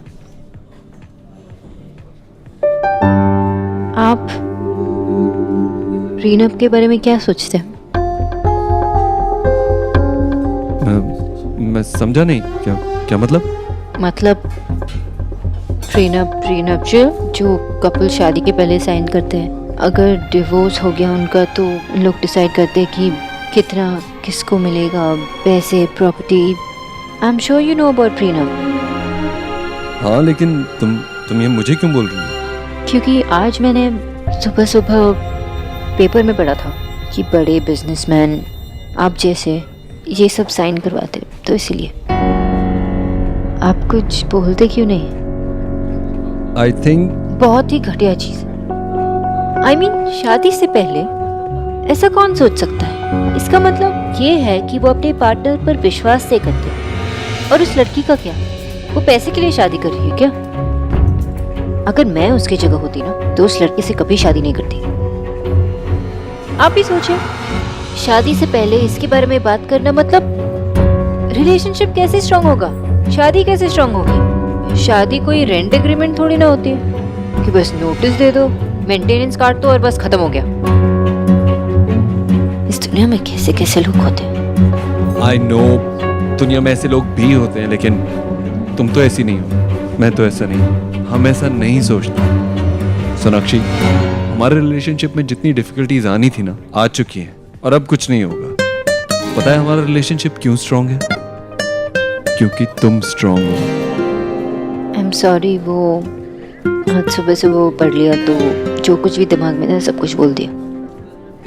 आप प्रीनप के बारे में क्या सोचते हैं? मैं समझा नहीं, क्या मतलब? मतलब प्रीनप जो कपल शादी के पहले साइन करते हैं, अगर डिवोर्स हो गया उनका तो लोग डिसाइड करते हैं कि कितना किसको मिलेगा, पैसे, property. I am sure you know about prenup. हाँ लेकिन तुम ये मुझे क्यों बोल रही हो? क्योंकि आज मैंने सुबह पेपर में पढ़ा था कि बड़े बिजनेसमैन आप जैसे ये सब साइन करवाते, तो इसीलिए। आप कुछ बोलते क्यों नहीं? आई थिंक बहुत ही घटिया चीज। आई मीन शादी से पहले ऐसा कौन सोच सकता है? इसका मतलब ये है कि वो अपने पार्टनर पर विश्वास से करते हैं। और उस लड़की का क्या, वो पैसे के लिए शादी कर रही है क्या? अगर मैं उसकी जगह होती ना तो उस लड़के से कभी शादी नहीं करती। आप ही सोचें, शादी से पहले इसके बारे में बात करना मतलब रिलेशनशिप कैसे स्ट्रांग होगा, शादी कैसे स्ट्रांग होगी? शादी कोई रेंट एग्रीमेंट थोड़ी ना होती है कि बस नोटिस दे दो, मेंटेनेंस काट दो और बस खत्म हो गया। इस दुनिया में कैसे कैसे लोग होते हैं। आई नो दुनिया में ऐसे लोग भी होते हैं, लेकिन तुम तो ऐसी नहीं हो, मैं तो ऐसा नहीं हूँ। हम ऐसा नहीं सोचते। सोनाक्षी, हमारे रिलेशनशिप में जितनी डिफिकल्टीज आनी थी ना, आ चुकी हैं और अब कुछ नहीं होगा। पता है हमारा रिलेशनशिप क्यों स्ट्रांग है? क्योंकि तुम स्ट्रांग हो। आई एम सॉरी, वो आज सुबह से वो पढ़ लिया तो जो कुछ भी दिमाग में था सब कुछ बोल दिया।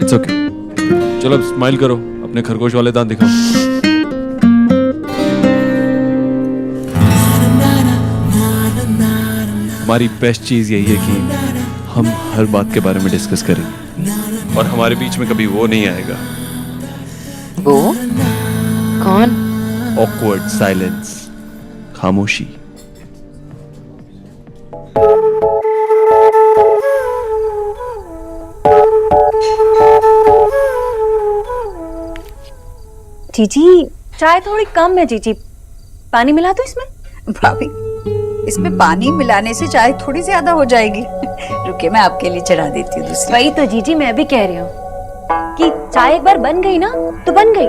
It's okay. चलो अब स्माइल करो, अपने खरगोश वाले दांत दिखाओ। हमारी बेस्ट चीज यही है कि हम हर बात के बारे में डिस्कस करें और हमारे बीच में कभी वो नहीं आएगा। वो कौन? ऑकवर्ड साइलेंस, खामोशी। जीजी चाय थोड़ी कम है जीजी, पानी मिला दो इसमें। भाभी, इसमें पानी मिलाने से चाय थोड़ी ज्यादा हो जाएगी। रुकिए, मैं आपके लिए चढ़ा देती हूँ दूसरी। वही तो जीजी मैं भी कह रही हूँ कि चाय एक बार बन गई ना तो बन गई,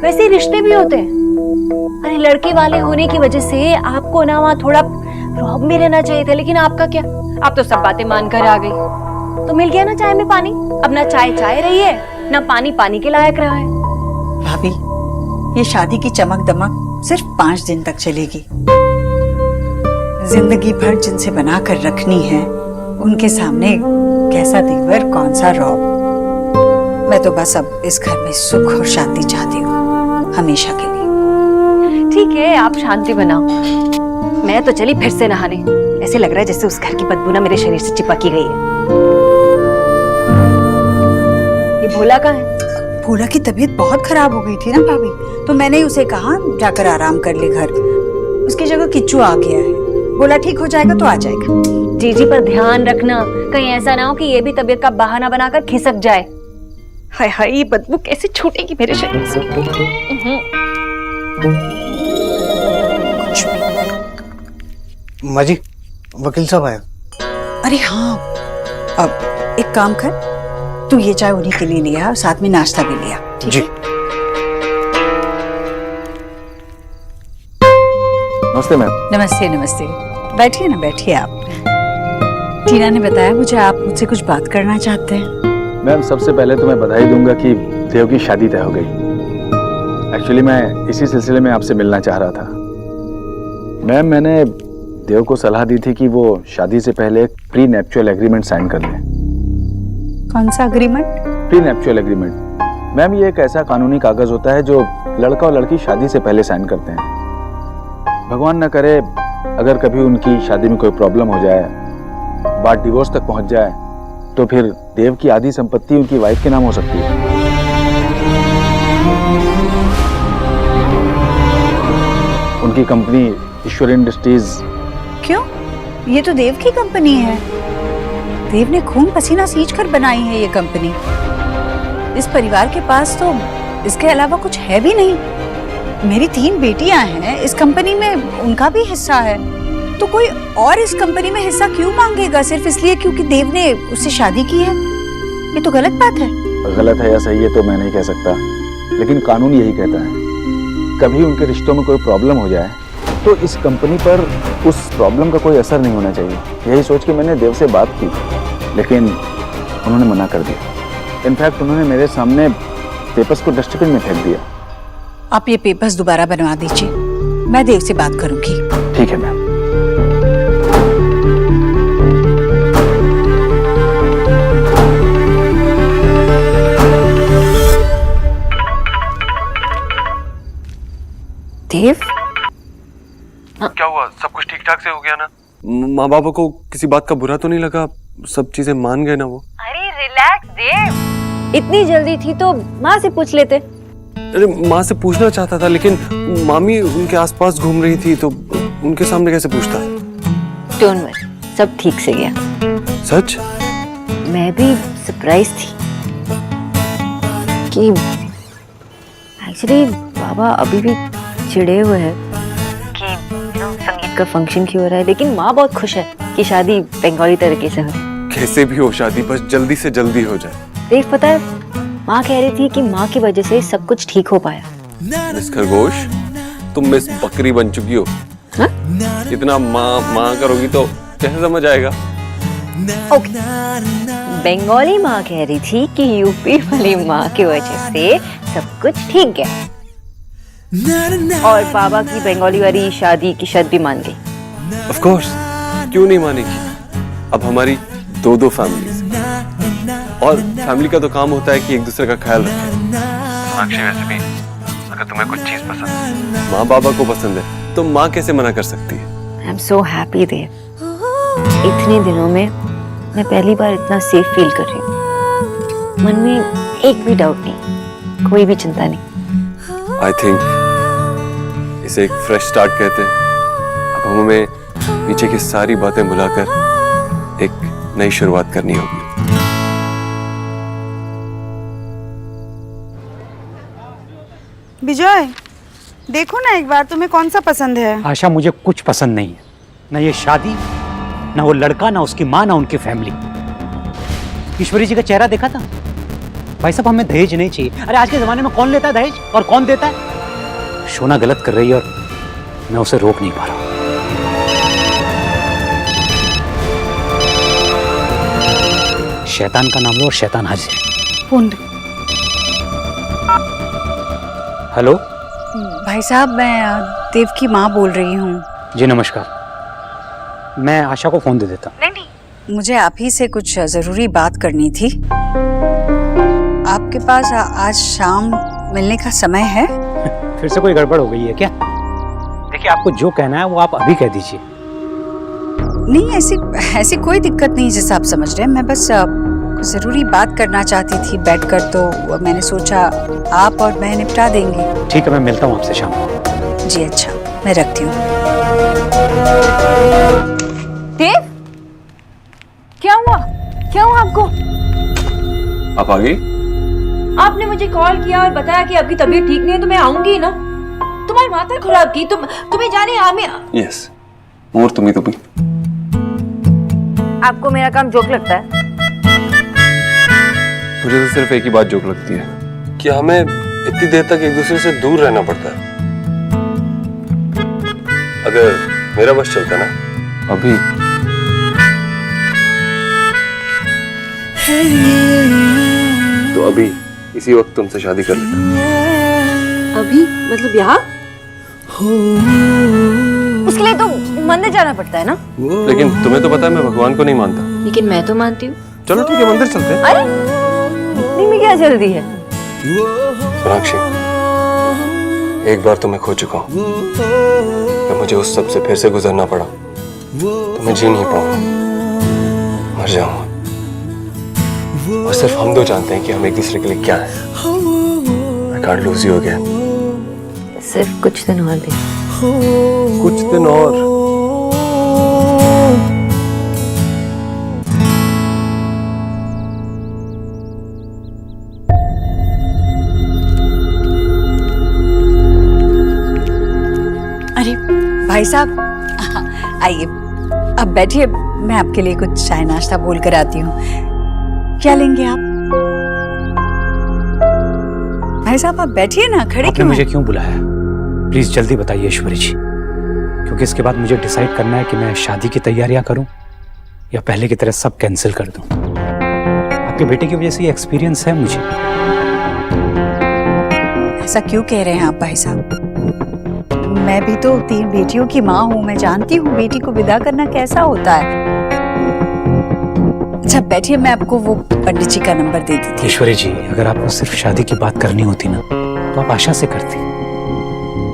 वैसे ही रिश्ते भी होते हैं। अरे लड़के वाले होने की वजह से आपको ना वहाँ थोड़ा रौब में रहना चाहिए था, लेकिन आपका क्या, आप तो सब बातें मानकर आ गई। तो मिल गया ना चाय में पानी, अब ना चाय चाय रही है ना पानी पानी के लायक रहा है। भाभी, ये शादी की चमक दमक सिर्फ 5 दिन तक चलेगी। जिंदगी भर जिनसे बना कर रखनी है, उनके सामने कैसा देवर कौन सा रौब। मैं तो बस अब इस घर में सुख और शांति चाहती हूँ, हमेशा के लिए। ठीक है, आप शांति बनाओ, मैं तो चली फिर से नहाने। ऐसे लग रहा है जैसे उस घर की बदबू ना मेरे शरीर से चिपकी गई है। ये भोला कहाँ है? भोला की तबीयत बहुत खराब हो गई थी ना भाभी, तो मैंने उसे कहा जाकर आराम कर ले घर। उसकी जगह किच्चू आ गया है। बोला ठीक हो जाएगा तो आ जाएगा। जीजी पर ध्यान रखना, कहीं ऐसा ना हो कि ये भी तबीयत का बहाना बनाकर खिसक जाए। हाय हाय, ये बदबू कैसे छूटेगी मेरे शरीर से। माँ जी, वकील साहब आए। अरे हाँ, अब एक काम कर, तू ये चाय उन्हीं के लिए लिया और साथ में नाश्ता भी लिया। जी। नमस्ते मैम। नमस्ते नमस्ते, बैठिए ना, बैठिए आप। टीना ने बताया मुझे आप मुझसे कुछ बात करना चाहते हैं। मैम, सबसे पहले तो मैं बधाई दूंगा कि देव की शादी तय हो गई। एक्चुअली मैं इसी सिलसिले में आपसे मिलना चाह रहा था। मैम, मैंने देव को सलाह दी थी कि वो शादी से पहले एक प्री नैप्चुअल एग्रीमेंट साइन कर ले। कौन सा agreement? Pre nuptial agreement. Ma'am, ये एक ऐसा कानूनी कागज होता है जो लड़का और लड़की शादी से पहले साइन करते हैं। भगवान न करे अगर कभी उनकी शादी में कोई प्रॉब्लम हो जाए, बात डिवोर्स तक पहुंच जाए, तो फिर देव की आधी संपत्ति उनकी वाइफ के नाम हो सकती है। उनकी कंपनी ईश्वर इंडस्ट्रीज। क्यों? ये तो देव की कंपनी है। देव ने खून पसीना सींच कर बनाई है ये कंपनी। इस परिवार के पास तो इसके अलावा कुछ है भी नहीं। मेरी 3 बेटियां हैं, इस कंपनी में उनका भी हिस्सा है। तो कोई और इस कंपनी में हिस्सा क्यों मांगेगा सिर्फ इसलिए क्योंकि देव ने उससे शादी की है? ये तो गलत बात है। गलत है या सही है तो मैं नहीं कह सकता, लेकिन कानून यही कहता है कभी उनके रिश्तों में कोई प्रॉब्लम हो जाए तो इस कंपनी पर उस प्रॉब्लम का कोई असर नहीं होना चाहिए। यही सोच के मैंने देव से बात की, लेकिन उन्होंने मना कर दिया। इनफैक्ट उन्होंने मेरे सामने पेपर्स को डस्टबिन में फेंक दिया। आप ये पेपर्स दोबारा बनवा दीजिए, मैं देव से बात करूंगी। ठीक है मैम। देव, क्या हुआ? सब कुछ ठीक ठाक से हो गया ना? माँ बाबा को किसी बात का बुरा तो नहीं लगा? सब चीजें मान गए ना वो? अरे रिलैक्स देव, इतनी जल्दी थी तो माँ से पूछ लेते। अरे माँ से पूछना चाहता था, लेकिन मामी उनके आसपास घूम रही थी तो उनके सामने कैसे पूछता? डोंट वरी, सब ठीक से गया। सच? मैं भी सरप्राइज थी कि एक्चुअली बाबा अभी भी चिढ़े हुए हैं कि संगीत का फंक्शन क्यों हो रहा है, लेकिन माँ बहुत खुश है कि शादी बंगाली तरीके से हो रही है। कैसे भी हो शादी बस जल्दी से जल्दी हो जाए। देख, पता है माँ कह रही थी कि माँ की वजह से सब कुछ ठीक हो पाया। मिस खरगोश, तुम मिस बकरी बन चुकी हो। हाँ? इतना माँ करोगी तो कैसे समझ आएगा? ओके, बंगाली माँ कह रही थी कि यूपी वाली माँ की वजह से सब कुछ ठीक गया और बाबा की बंगाली वाली शादी की शर्त भी मान गई। ऑफ कोर्स, क्यों नहीं मानेगी? अब हमारी 2 फैमिलीज, और फैमिली का तो काम होता है कि एक दूसरे का ख्याल रखें। अक्षय, वैसे भी अगर तुम्हें कुछ चीज पसंद है, माँ बाबा को पसंद है, तो माँ कैसे मना कर सकती है? आई एम सो हैप्पी देव। इतने दिनों में मैं पहली बार इतना सेफ फील कर रही हूँ। मन में एक भी डाउट नहीं, कोई भी चिंता नहीं। आई थिंक इसे एक फ्रेश स्टार्ट कहते हैं। अब हमें पीछे की सारी बातें भुलाकर एक नई शुरुआत करनी होगी। विजय, देखो ना एक बार, तुम्हें कौन सा पसंद है? आशा, मुझे कुछ पसंद नहीं है, ना ये शादी, ना वो लड़का, ना उसकी माँ, ना उनकी फैमिली। ईश्वरी जी का चेहरा देखा था? भाई साहब, हमें दहेज नहीं चाहिए। अरे आज के जमाने में कौन लेता है दहेज और कौन देता है? शोना गलत कर रही है और मैं उसे रोक नहीं पा रहा हूं। शैतान का नाम लो और शैतान हाजिर है। फोन दे। हेलो भाई साहब, मैं देव की माँ बोल रही हूँ। जी नमस्कार, मैं आशा को फोन दे देता हूँ। नहीं, मुझे आप ही से कुछ जरूरी बात करनी थी। आपके पास आज शाम मिलने का समय है? फिर से कोई गड़बड़ हो गई है क्या? देखिए, आपको जो कहना है वो आप अभी कह दीजिए। नहीं, ऐसी कोई दिक्कत नहीं जैसा आप समझ रहे हैं। मैं बस कुछ जरूरी बात करना चाहती थी बैठकर, तो मैंने सोचा आप और मैं निपटा देंगे। ठीक है, मैं मिलता हूँ आपसे शाम को। जी अच्छा, मैं रखती हूँ। देव, क्या हुआ? क्या हुआ आपको? आप आ गई? आपने मुझे कॉल किया और बताया कि आपकी तबीयत ठीक नहीं है, तो मैं आऊंगी ना। तुम्हारी माता खराब की, तुम्हें जाने आमे। यस, और तुम्ही आपको मेरा काम जोक लगता है? मुझे तो सिर्फ एक ही बात जोक लगती है कि हमें इतनी देर तक एक दूसरे से दूर रहना पड़ता है। अगर मेरा बस चलता ना अभी, तो अभी इसी वक्त तुमसे शादी कर लेता। अभी मतलब यहाँ? उसके लिए तो मंदिर जाना पड़ता है ना। लेकिन तुम्हें तो पता है मैं भगवान को नहीं मानता। लेकिन मैं तो मानती हूँ। चलो ठीक है, मंदिर चलते हैं। अरे इतनी में क्या जल्दी है? सोनाक्षी, एक बार तो मैं खो चुका हूँ। अगर मुझे उस सब से फिर से गुजरना पड़ा तो मैं जी नहीं पाऊंगा, मर जाऊंगा। और सिर्फ हम दो जानते हैं कि हम एक दूसरे के लिए क्या है। I can't lose you again। सिर्फ कुछ दिन और भी। कुछ दिन और। अरे भाई साहब, आइए, अब बैठिए, मैं आपके लिए कुछ चाय नाश्ता बोल कर आती हूँ। क्या लेंगे आप? भाई साहब, आप बैठिए ना, खड़े आपने क्यों मुझे हैं? क्यों बुलाया है? प्लीज जल्दी बताइए ईश्वरी जी, क्योंकि इसके बाद मुझे डिसाइड करना है कि मैं शादी की तैयारियां करूं या पहले की तरह सब कैंसिल कर दूं। आपके बेटे की वजह से ये एक्सपीरियंस है मुझे। ऐसा क्यों कह रहे हैं आप भाई साहब? मैं भी तो 3 बेटियों की माँ हूँ, मैं जानती हूँ बेटी को विदा करना कैसा होता है। अच्छा बैठिए, मैं आपको वो पंडित जी का नंबर दे देती हूँ। ईश्वरी जी, अगर आपको सिर्फ शादी की बात करनी होती ना तो आप आशा से करती।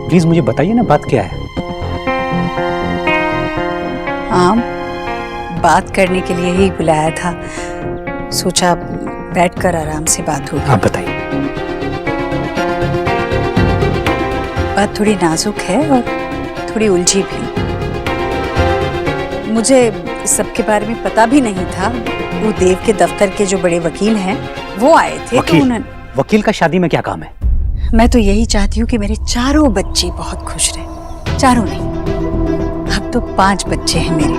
प्लीज मुझे बताइए ना, बात क्या है? हाँ, बात करने के लिए ही बुलाया था, सोचा बैठकर आराम से बात होगी। आप बताइए। बात थोड़ी नाजुक है और थोड़ी उलझी भी। मुझे इस सब के बारे में पता भी नहीं था। वो देव के दफ्तर के जो बड़े वकील हैं वो आए थे। वकील? तो उन्होंने, वकील का शादी में क्या काम है? मैं तो यही चाहती हूँ कि मेरे चारों बच्चे बहुत खुश रहें। चारों नहीं, अब तो 5 बच्चे हैं मेरे।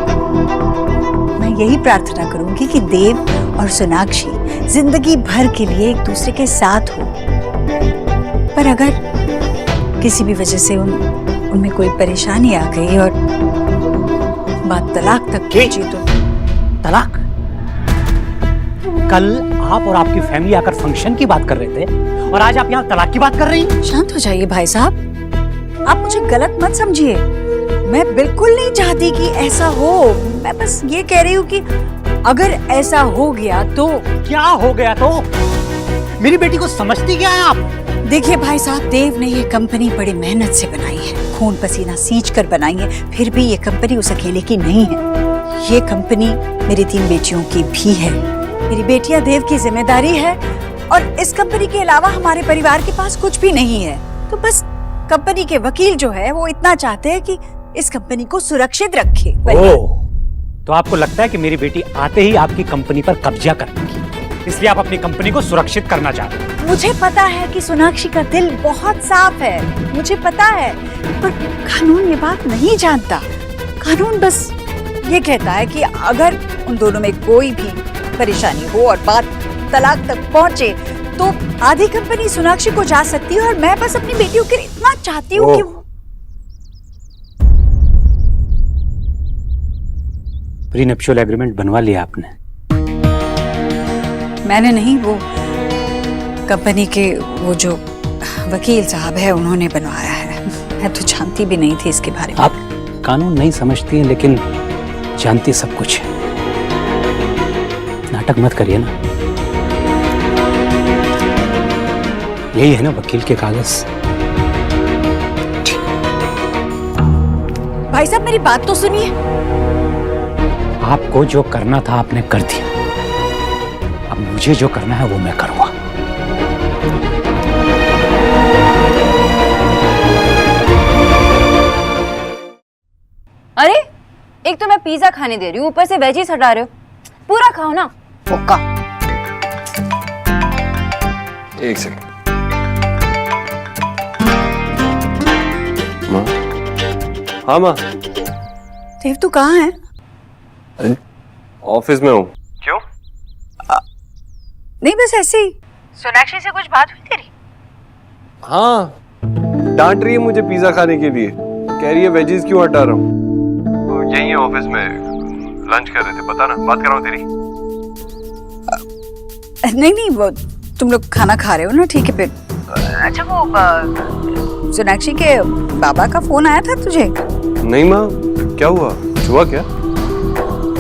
मैं यही प्रार्थना करूंगी कि देव और सोनाक्षी जिंदगी भर के लिए एक दूसरे के साथ हो। पर अगर किसी भी वजह से उनमें कोई परेशानी आ गई और बात तलाक तक पहुंची तो। तलाक? कल आप और आपकी फैमिली आकर फंक्शन की बात कर रहे थे और आज आप यहाँ तलाक की बात कर रही हैं। शांत हो जाइए भाई साहब, आप मुझे गलत मत समझिए। मैं बिल्कुल नहीं चाहती कि ऐसा हो। मैं बस ये कह रही हूँ कि अगर ऐसा हो गया तो। क्या हो गया तो? मेरी बेटी को समझती क्या है आप? देखिए भाई साहब, देव ने ये कंपनी बड़ी मेहनत से बनाई है, खून पसीना सींच कर बनाई है। फिर भी ये कंपनी उस अकेले की नहीं है। ये कंपनी मेरी 3 बेटियों की भी है। मेरी बेटियां देव की जिम्मेदारी है और इस कंपनी के अलावा हमारे परिवार के पास कुछ भी नहीं है। तो बस कंपनी के वकील जो है वो इतना चाहते हैं कि इस कंपनी को सुरक्षित रखे। ओह, तो आपको लगता है कि मेरी बेटी आते ही आपकी कंपनी पर कब्जा कर लेगी, इसलिए आप अपनी कंपनी को सुरक्षित करना चाहते हैं? मुझे पता है कि सोनाक्षी का दिल बहुत साफ है, मुझे पता है, पर कानून ये बात नहीं जानता। कानून बस ये कहता है कि अगर उन दोनों में कोई भी परेशानी हो और बात तलाक तक पहुंचे तो आधी कंपनी सोनाक्षी को जा सकती है, और मैं बस अपनी बेटियों के लिए इतना चाहती हूँ कि वो... प्रीनप्शुअल एग्रीमेंट बनवा लिया आपने? मैंने नहीं, वो कंपनी के वो जो वकील साहब है उन्होंने बनवाया है। मैं तो जानती भी नहीं थी इसके बारे में। आप कानून नहीं समझती हैं लेकिन जानती सब कुछ है। नाटक मत करिए ना। यही है ना वकील के कागज। भाई साहब मेरी बात तो सुनिए। आपको जो करना था आपने कर दिया, अब मुझे जो करना है वो मैं करूंगा। अरे एक तो मैं पिज्जा खाने दे रही हूँ, ऊपर से वेजीज हटा रहे हो। पूरा खाओ ना। ओका। एक सेकंड। माँ, हाँ माँ। देव तू कहाँ है? ऑफिस में हूँ। क्यों? नहीं बस ऐसे ही। सोनाक्षी से कुछ बात हुई तेरी? हाँ, डांट रही है मुझे पिज्जा खाने के लिए। कह रही है वेजीज क्यों हटा रहा हूँ। यही है ऑफिस में, लंच कर रहे थे, पता ना, बात कर रहा हूँ तेरी। नहीं नहीं, वो तुम लोग खाना खा रहे हो ना, ठीक है फिर। अच्छा वो सोनाक्षी के बाबा का फोन आया था तुझे? नहीं माँ, क्या हुआ? हुआ क्या?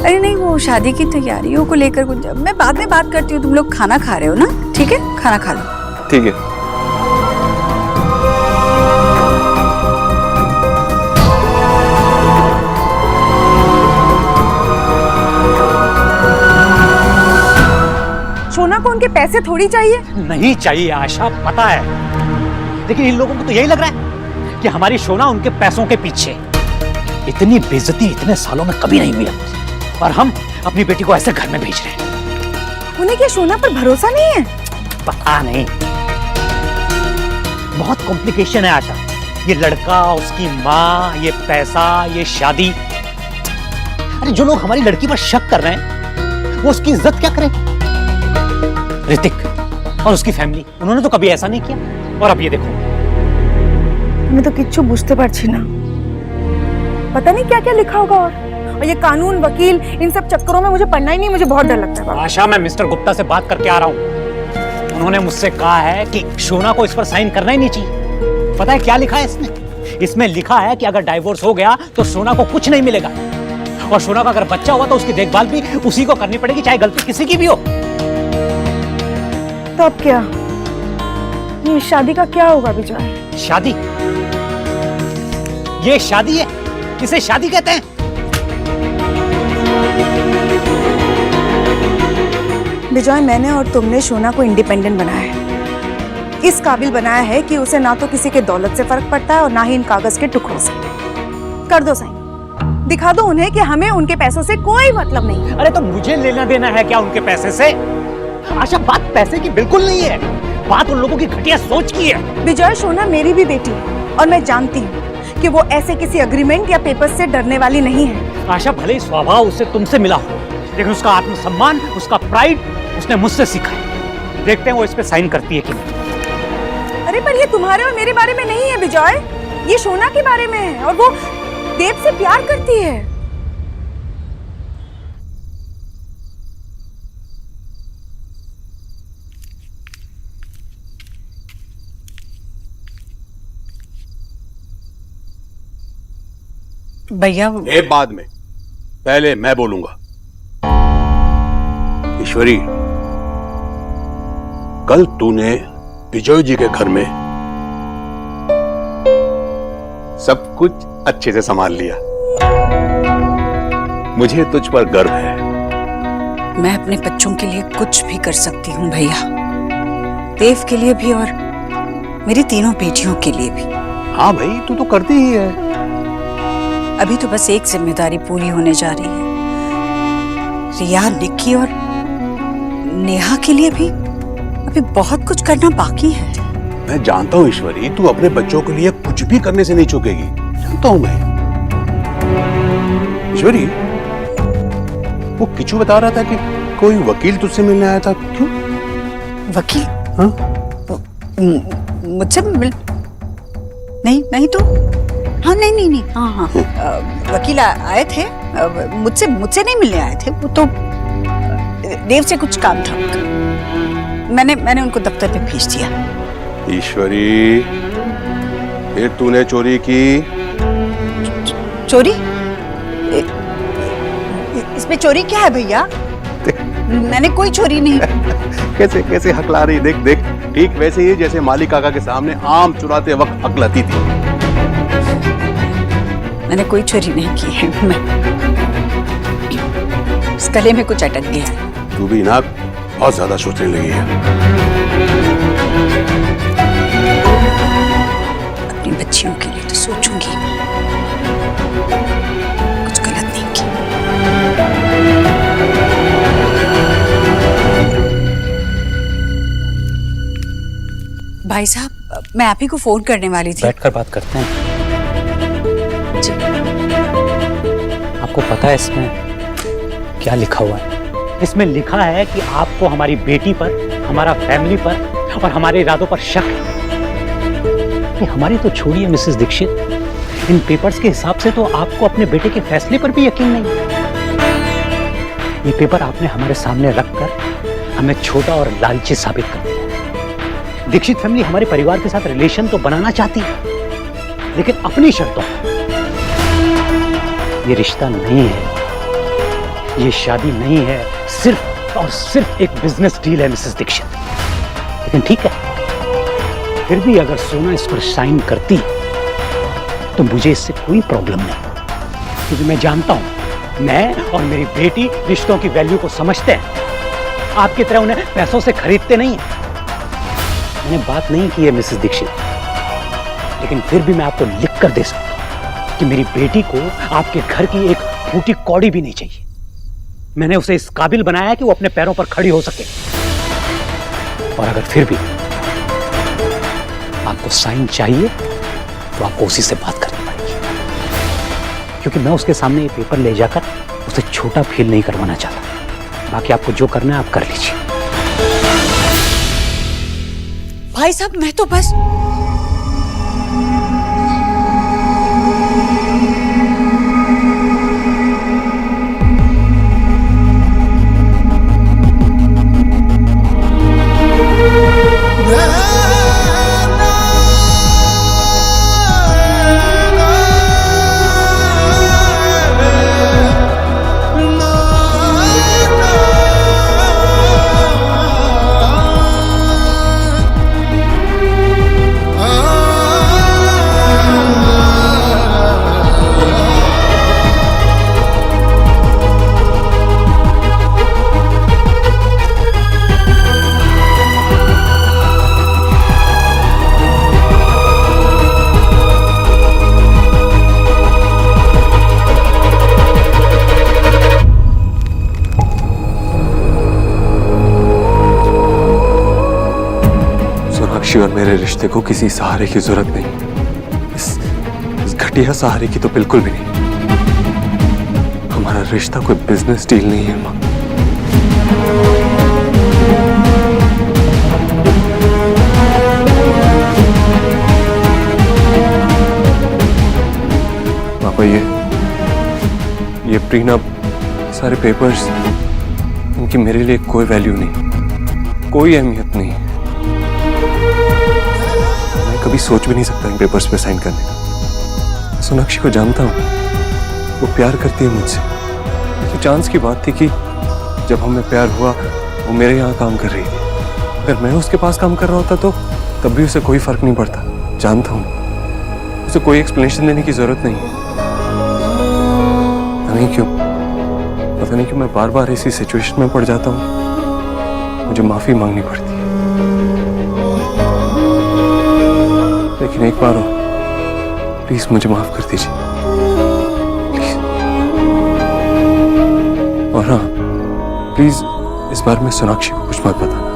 अरे नहीं, वो शादी की तैयारियों को लेकर कुछ। मैं बाद में बात करती हूँ, तुम लोग खाना खा रहे हो ना, ठीक है? खाना खा लो। ठीक है। सोना को उनके पैसे थोड़ी चाहिए। नहीं चाहिए आशा, पता है, लेकिन इन लोगों को तो यही लग रहा है कि हमारी सोना उनके पैसों के पीछे। इतनी बेइज्जती इतने सालों में कभी नहीं मिला, और हम अपनी बेटी को ऐसे घर में भेज रहे हैं। उन्हें क्या सोना पर भरोसा नहीं है? पता नहीं, बहुत कॉम्प्लिकेशन है आशा। ये लड़का, उसकी माँ, ये पैसा, ये शादी। अरे जो लोग हमारी लड़की पर शक कर रहे हैं वो उसकी इज्जत क्या करें? ऋतिक और उसकी फैमिली, उन्होंने तो कभी ऐसा नहीं किया, और अब ये देखो। मैं तो किच्छु बुझते पारছি ना, पता नहीं क्या क्या लिखा होगा। और ये कानून, वकील, इन सब चक्करों में मुझे पढ़ना ही नहीं, मुझे बहुत डर लगता है। आशा, मैं मिस्टर गुप्ता से बात करके आ रहा हूँ। उन्होंने मुझसे कहा है कि सोना को इस पर साइन करना ही नहीं चाहिए। पता है क्या लिखा है इसमें? इसमें लिखा है कि अगर डाइवोर्स हो गया तो सोना को कुछ नहीं मिलेगा, और सोना का अगर बच्चा हुआ तो उसकी देखभाल भी उसी को करनी पड़ेगी, चाहे गलती किसी की भी हो। तो अब क्या? ये शादी का क्या होगा विजय? शादी? ये शादी है? इसे शादी कहते हैं? विजय, मैंने और तुमने सोना को इंडिपेंडेंट बनाया है, इस काबिल बनाया है कि उसे ना तो किसी के दौलत से फर्क पड़ता है और ना ही इन कागज के टुकड़ों से। कर दो साइन, दिखा दो उन्हें कि हमें उनके पैसों से कोई मतलब नहीं है। अरे तो मुझे लेना देना है क्या उनके पैसे से? आशा, बात पैसे की बिल्कुल नहीं है, बात उन लोगों की घटिया सोच की है। विजय, सोना मेरी भी बेटी है और मैं जानती हूँ कि वो ऐसे किसी अग्रीमेंट या पेपर से डरने वाली नहीं है। आशा, भले ही स्वभाव उससे तुमसे मिला हो, लेकिन उसका आत्मसम्मान, उसका प्राइड उसने मुझसे सीखा है। देखते हैं वो इस पे साइन करती है कि नहीं। अरे पर ये तुम्हारे और मेरे बारे में नहीं है विजय, ये सोना के बारे में है, और वो देव से प्यार करती है। भैया ये बाद में, पहले मैं बोलूंगा। ईश्वरी, कल तूने विजय जी के घर में सब कुछ अच्छे से संभाल लिया, मुझे तुझ पर गर्व है। मैं अपने बच्चों के लिए कुछ भी कर सकती हूँ भैया, देव के लिए भी और मेरी तीनों बेटियों के लिए भी। हाँ भाई, तू तो करती ही है। अभी तो बस एक जिम्मेदारी पूरी होने जा रही है। रिया, निक्की और नेहा के लिए भी अभी बहुत कुछ करना बाकी है। मैं जानता हूँ ईश्वरी, तू अपने बच्चों के लिए कुछ भी करने से नहीं चूकेगी, जानता हूँ मैं। ईश्वरी, वो किचू बता रहा था कि कोई वकील तुझसे मिलने आया था, क्यों? वकील? हाँ? मुझसे मिल नहीं तो हाँ नहीं हाँ वकील आए थे, मुझसे नहीं मिलने आए थे। वो तो देव से कुछ काम था, मैंने उनको दफ्तर पे भेज दिया। ईश्वरी, फिर तूने चोरी की? चोरी? इसमें चोरी क्या है भैया? मैंने कोई चोरी नहीं। कैसे हकला रही, देख देख, ठीक वैसे ही जैसे माली काका के सामने आम चुराते वक्त हकलाती थी। मैंने कोई चोरी नहीं की है। इस गले में कुछ अटक गया है। तू भी ना बहुत ज्यादा सोचने लगी है। अपनी बच्चियों के लिए तो सोचूंगी, कुछ गलत नहीं की। भाई साहब, मैं आप ही को फोन करने वाली थी। बैठकर बात करते हैं। आपको पता है इसमें क्या लिखा हुआ है? इसमें लिखा है कि आपको हमारी बेटी पर, हमारा फैमिली पर और हमारे इरादों पर शक है। कि हमारी तो छोड़िए मिसेस दीक्षित, इन पेपर्स के हिसाब से तो आपको अपने बेटे के फैसले पर भी यकीन नहीं। ये पेपर आपने हमारे सामने रखकर हमें छोटा और लालची साबित कर दिया। दीक्षित फैमिली हमारे परिवार के साथ रिलेशन तो बनाना चाहती है, लेकिन अपनी शर्तों पर। ये रिश्ता नहीं है, ये शादी नहीं है, सिर्फ और सिर्फ एक बिजनेस डील है मिसेस दीक्षित। लेकिन ठीक है, फिर भी अगर सोना इस पर साइन करती तो मुझे इससे कोई प्रॉब्लम नहीं, क्योंकि मैं जानता हूं मैं और मेरी बेटी रिश्तों की वैल्यू को समझते हैं। आपकी तरह उन्हें पैसों से खरीदते नहीं हैं। मैंने बात नहीं की है मिसेस दीक्षित, लेकिन फिर भी मैं आपको लिख कर दे सकता हूं कि मेरी बेटी को आपके घर की एक फूटी कौड़ी भी नहीं चाहिए। मैंने उसे इस काबिल बनाया है कि वो अपने पैरों पर खड़ी हो सके। और अगर फिर भी आपको साइन चाहिए तो आपको उसी से बात करनी पड़ेगी, क्योंकि मैं उसके सामने ये पेपर ले जाकर उसे छोटा फील नहीं करवाना चाहता। बाकी आपको जो करना है आप कर लीजिए। भाई साहब, मैं तो बस और मेरे रिश्ते को किसी सहारे की जरूरत नहीं। इस घटिया सहारे की तो बिल्कुल भी नहीं। हमारा रिश्ता कोई बिजनेस डील नहीं है माँ। पापा, ये प्रीनप, सारे पेपर्स, इनकी मेरे लिए कोई वैल्यू नहीं, कोई अहमियत नहीं। कभी सोच भी नहीं सकता इन पेपर्स पे साइन करने का। सोनाक्षी को जानता हूँ, वो प्यार करती है मुझसे। तो चांस की बात थी कि जब हमें प्यार हुआ वो मेरे यहाँ काम कर रही थी। अगर मैं उसके पास काम कर रहा होता तो तब भी उसे कोई फर्क नहीं पड़ता। जानता हूँ उसे कोई एक्सप्लेनेशन देने की जरूरत नहीं। पता नहीं क्यों मैं बार बार इसी सिचुएशन में पड़ जाता हूँ। मुझे माफी मांगनी पड़ती है, लेकिन एक बार हो, प्लीज मुझे माफ कर दीजिए, प्लीज। और हाँ, प्लीज इस बार में सोनाक्षी को कुछ मत बताना।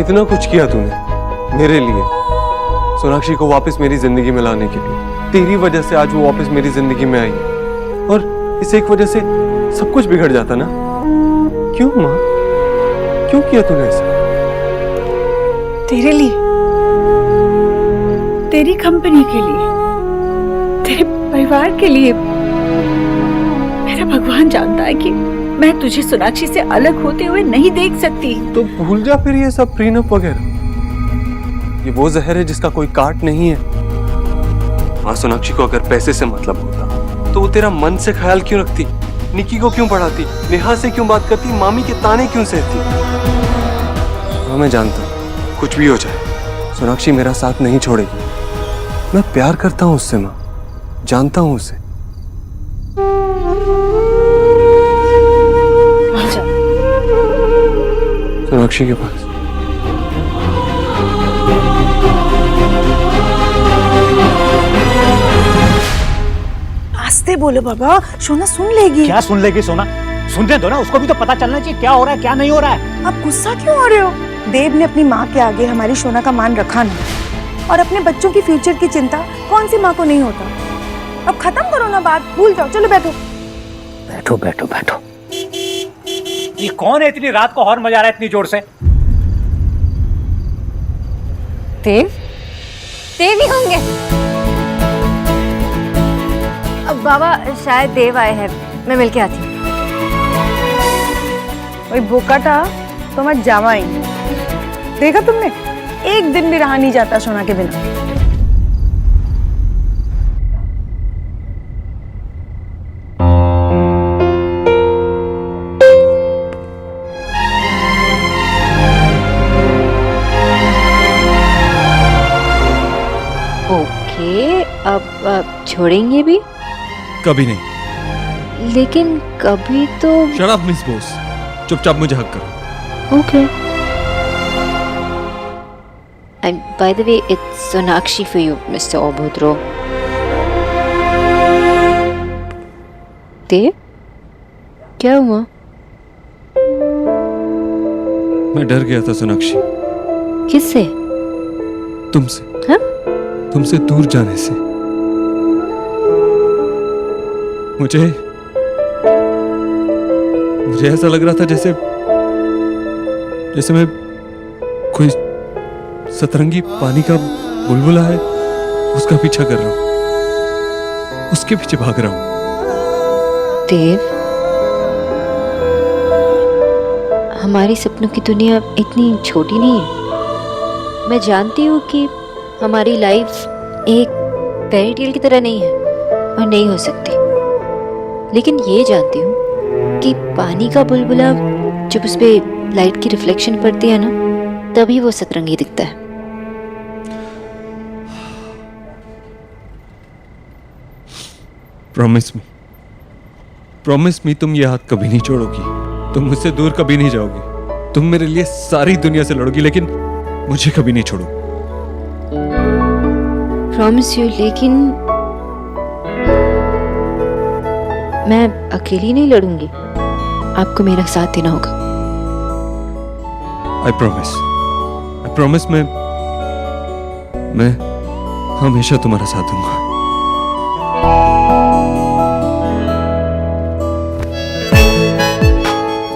कितना कुछ किया तूने मेरे लिए, सोनाक्षी को वापस मेरी जिंदगी में लाने के लिए। तेरी वजह से आज वो वापस मेरी जिंदगी में आई, और इस एक वजह से सब कुछ बिगड़ जाता ना। क्यों माँ, क्यों किया तूने ऐसा? तेरे लिए, तेरी कंपनी के लिए, तेरे परिवार के लिए। मेरा भगवान जानता है कि मैं तुझे सोनाक्षी से अलग होते हुए नहीं देख सकती। तो भूल जा फिर ये सब प्रीनप वगैरह। ये वो जहर है जिसका कोई काट नहीं है। हाँ, सोनाक्षी को अगर पैसे से मतलब होता तो वो तेरा मन से ख्याल क्यों रखती? निक्की को क्यों पढ़ाती? नेहा से क्यों बात करती? मामी के ताने क्यों सहती? हाँ, मैं जानता हूँ कुछ भी हो जाए सोनाक्षी मेरा साथ नहीं छोड़ेगी। मैं प्यार करता हूँ उससे माँ, जानता हूँ उसे। सोनाक्षी के पास। आस्ते बोलो बाबा, सोना सुन लेगी। क्या सुन लेगी सोना? सुनने दो ना, उसको भी तो पता चलना चाहिए क्या हो रहा है क्या नहीं हो रहा है। आप गुस्सा क्यों हो रहे हो? देव ने अपनी माँ के आगे हमारी सोना का मान रखा नहीं, और अपने बच्चों की फ्यूचर की चिंता कौन सी माँ को नहीं होता। अब खत्म करो ना बात, भूल जाओ। चलो बैठो बैठो बैठो बैठो। ये कौन है इतनी रात को हॉर्न बजा रहा है इतनी जोर से? देव, देव ही होंगे। अब बाबा शायद देव आए हैं, मैं मिलके आती हूँ। वही बोकाटा तो मैं जावा ही। देखा तुमने, एक दिन भी रहा नहीं जाता सोना के बिना। ओके, अब छोड़ेंगे भी? कभी नहीं। लेकिन कभी तो। शट अप मिस बोस, चुपचाप मुझे हक करो। Okay. And by the way, it's Sonakshi for you, Mr. Obudro. देव, क्या हुआ? मैं डर गया था सोनाक्षी। किससे? तुमसे। हाँ? तुमसे दूर जाने से। मुझे ऐसा लग रहा था जैसे मैं कोई सतरंगी पानी का बुलबुला है, उसका पीछा कर रहा हूं, उसके पीछे भाग रहा हूं। देव, हमारी सपनों की दुनिया इतनी छोटी नहीं है। मैं जानती हूँ कि हमारी लाइफ एक फेरी टेल की तरह नहीं है और नहीं हो सकती, लेकिन ये जानती हूँ कि पानी का बुलबुला जब उस पे लाइट की रिफ्लेक्शन पड़ती है ना, तभी वो सतरंगी दिखता है। प्रॉमिस मी तुम ये हाथ कभी नहीं छोड़ोगी, तुम मुझसे दूर कभी नहीं जाओगी, तुम मेरे लिए सारी दुनिया से लड़ोगी, लेकिन मुझे कभी नहीं छोड़ोगी। प्रॉमिस यू, लेकिन मैं अकेली नहीं लड़ूंगी, आपको मेरा साथ देना होगा। आई प्रॉमिस मैं हमेशा तुम्हारा साथ दूंगा।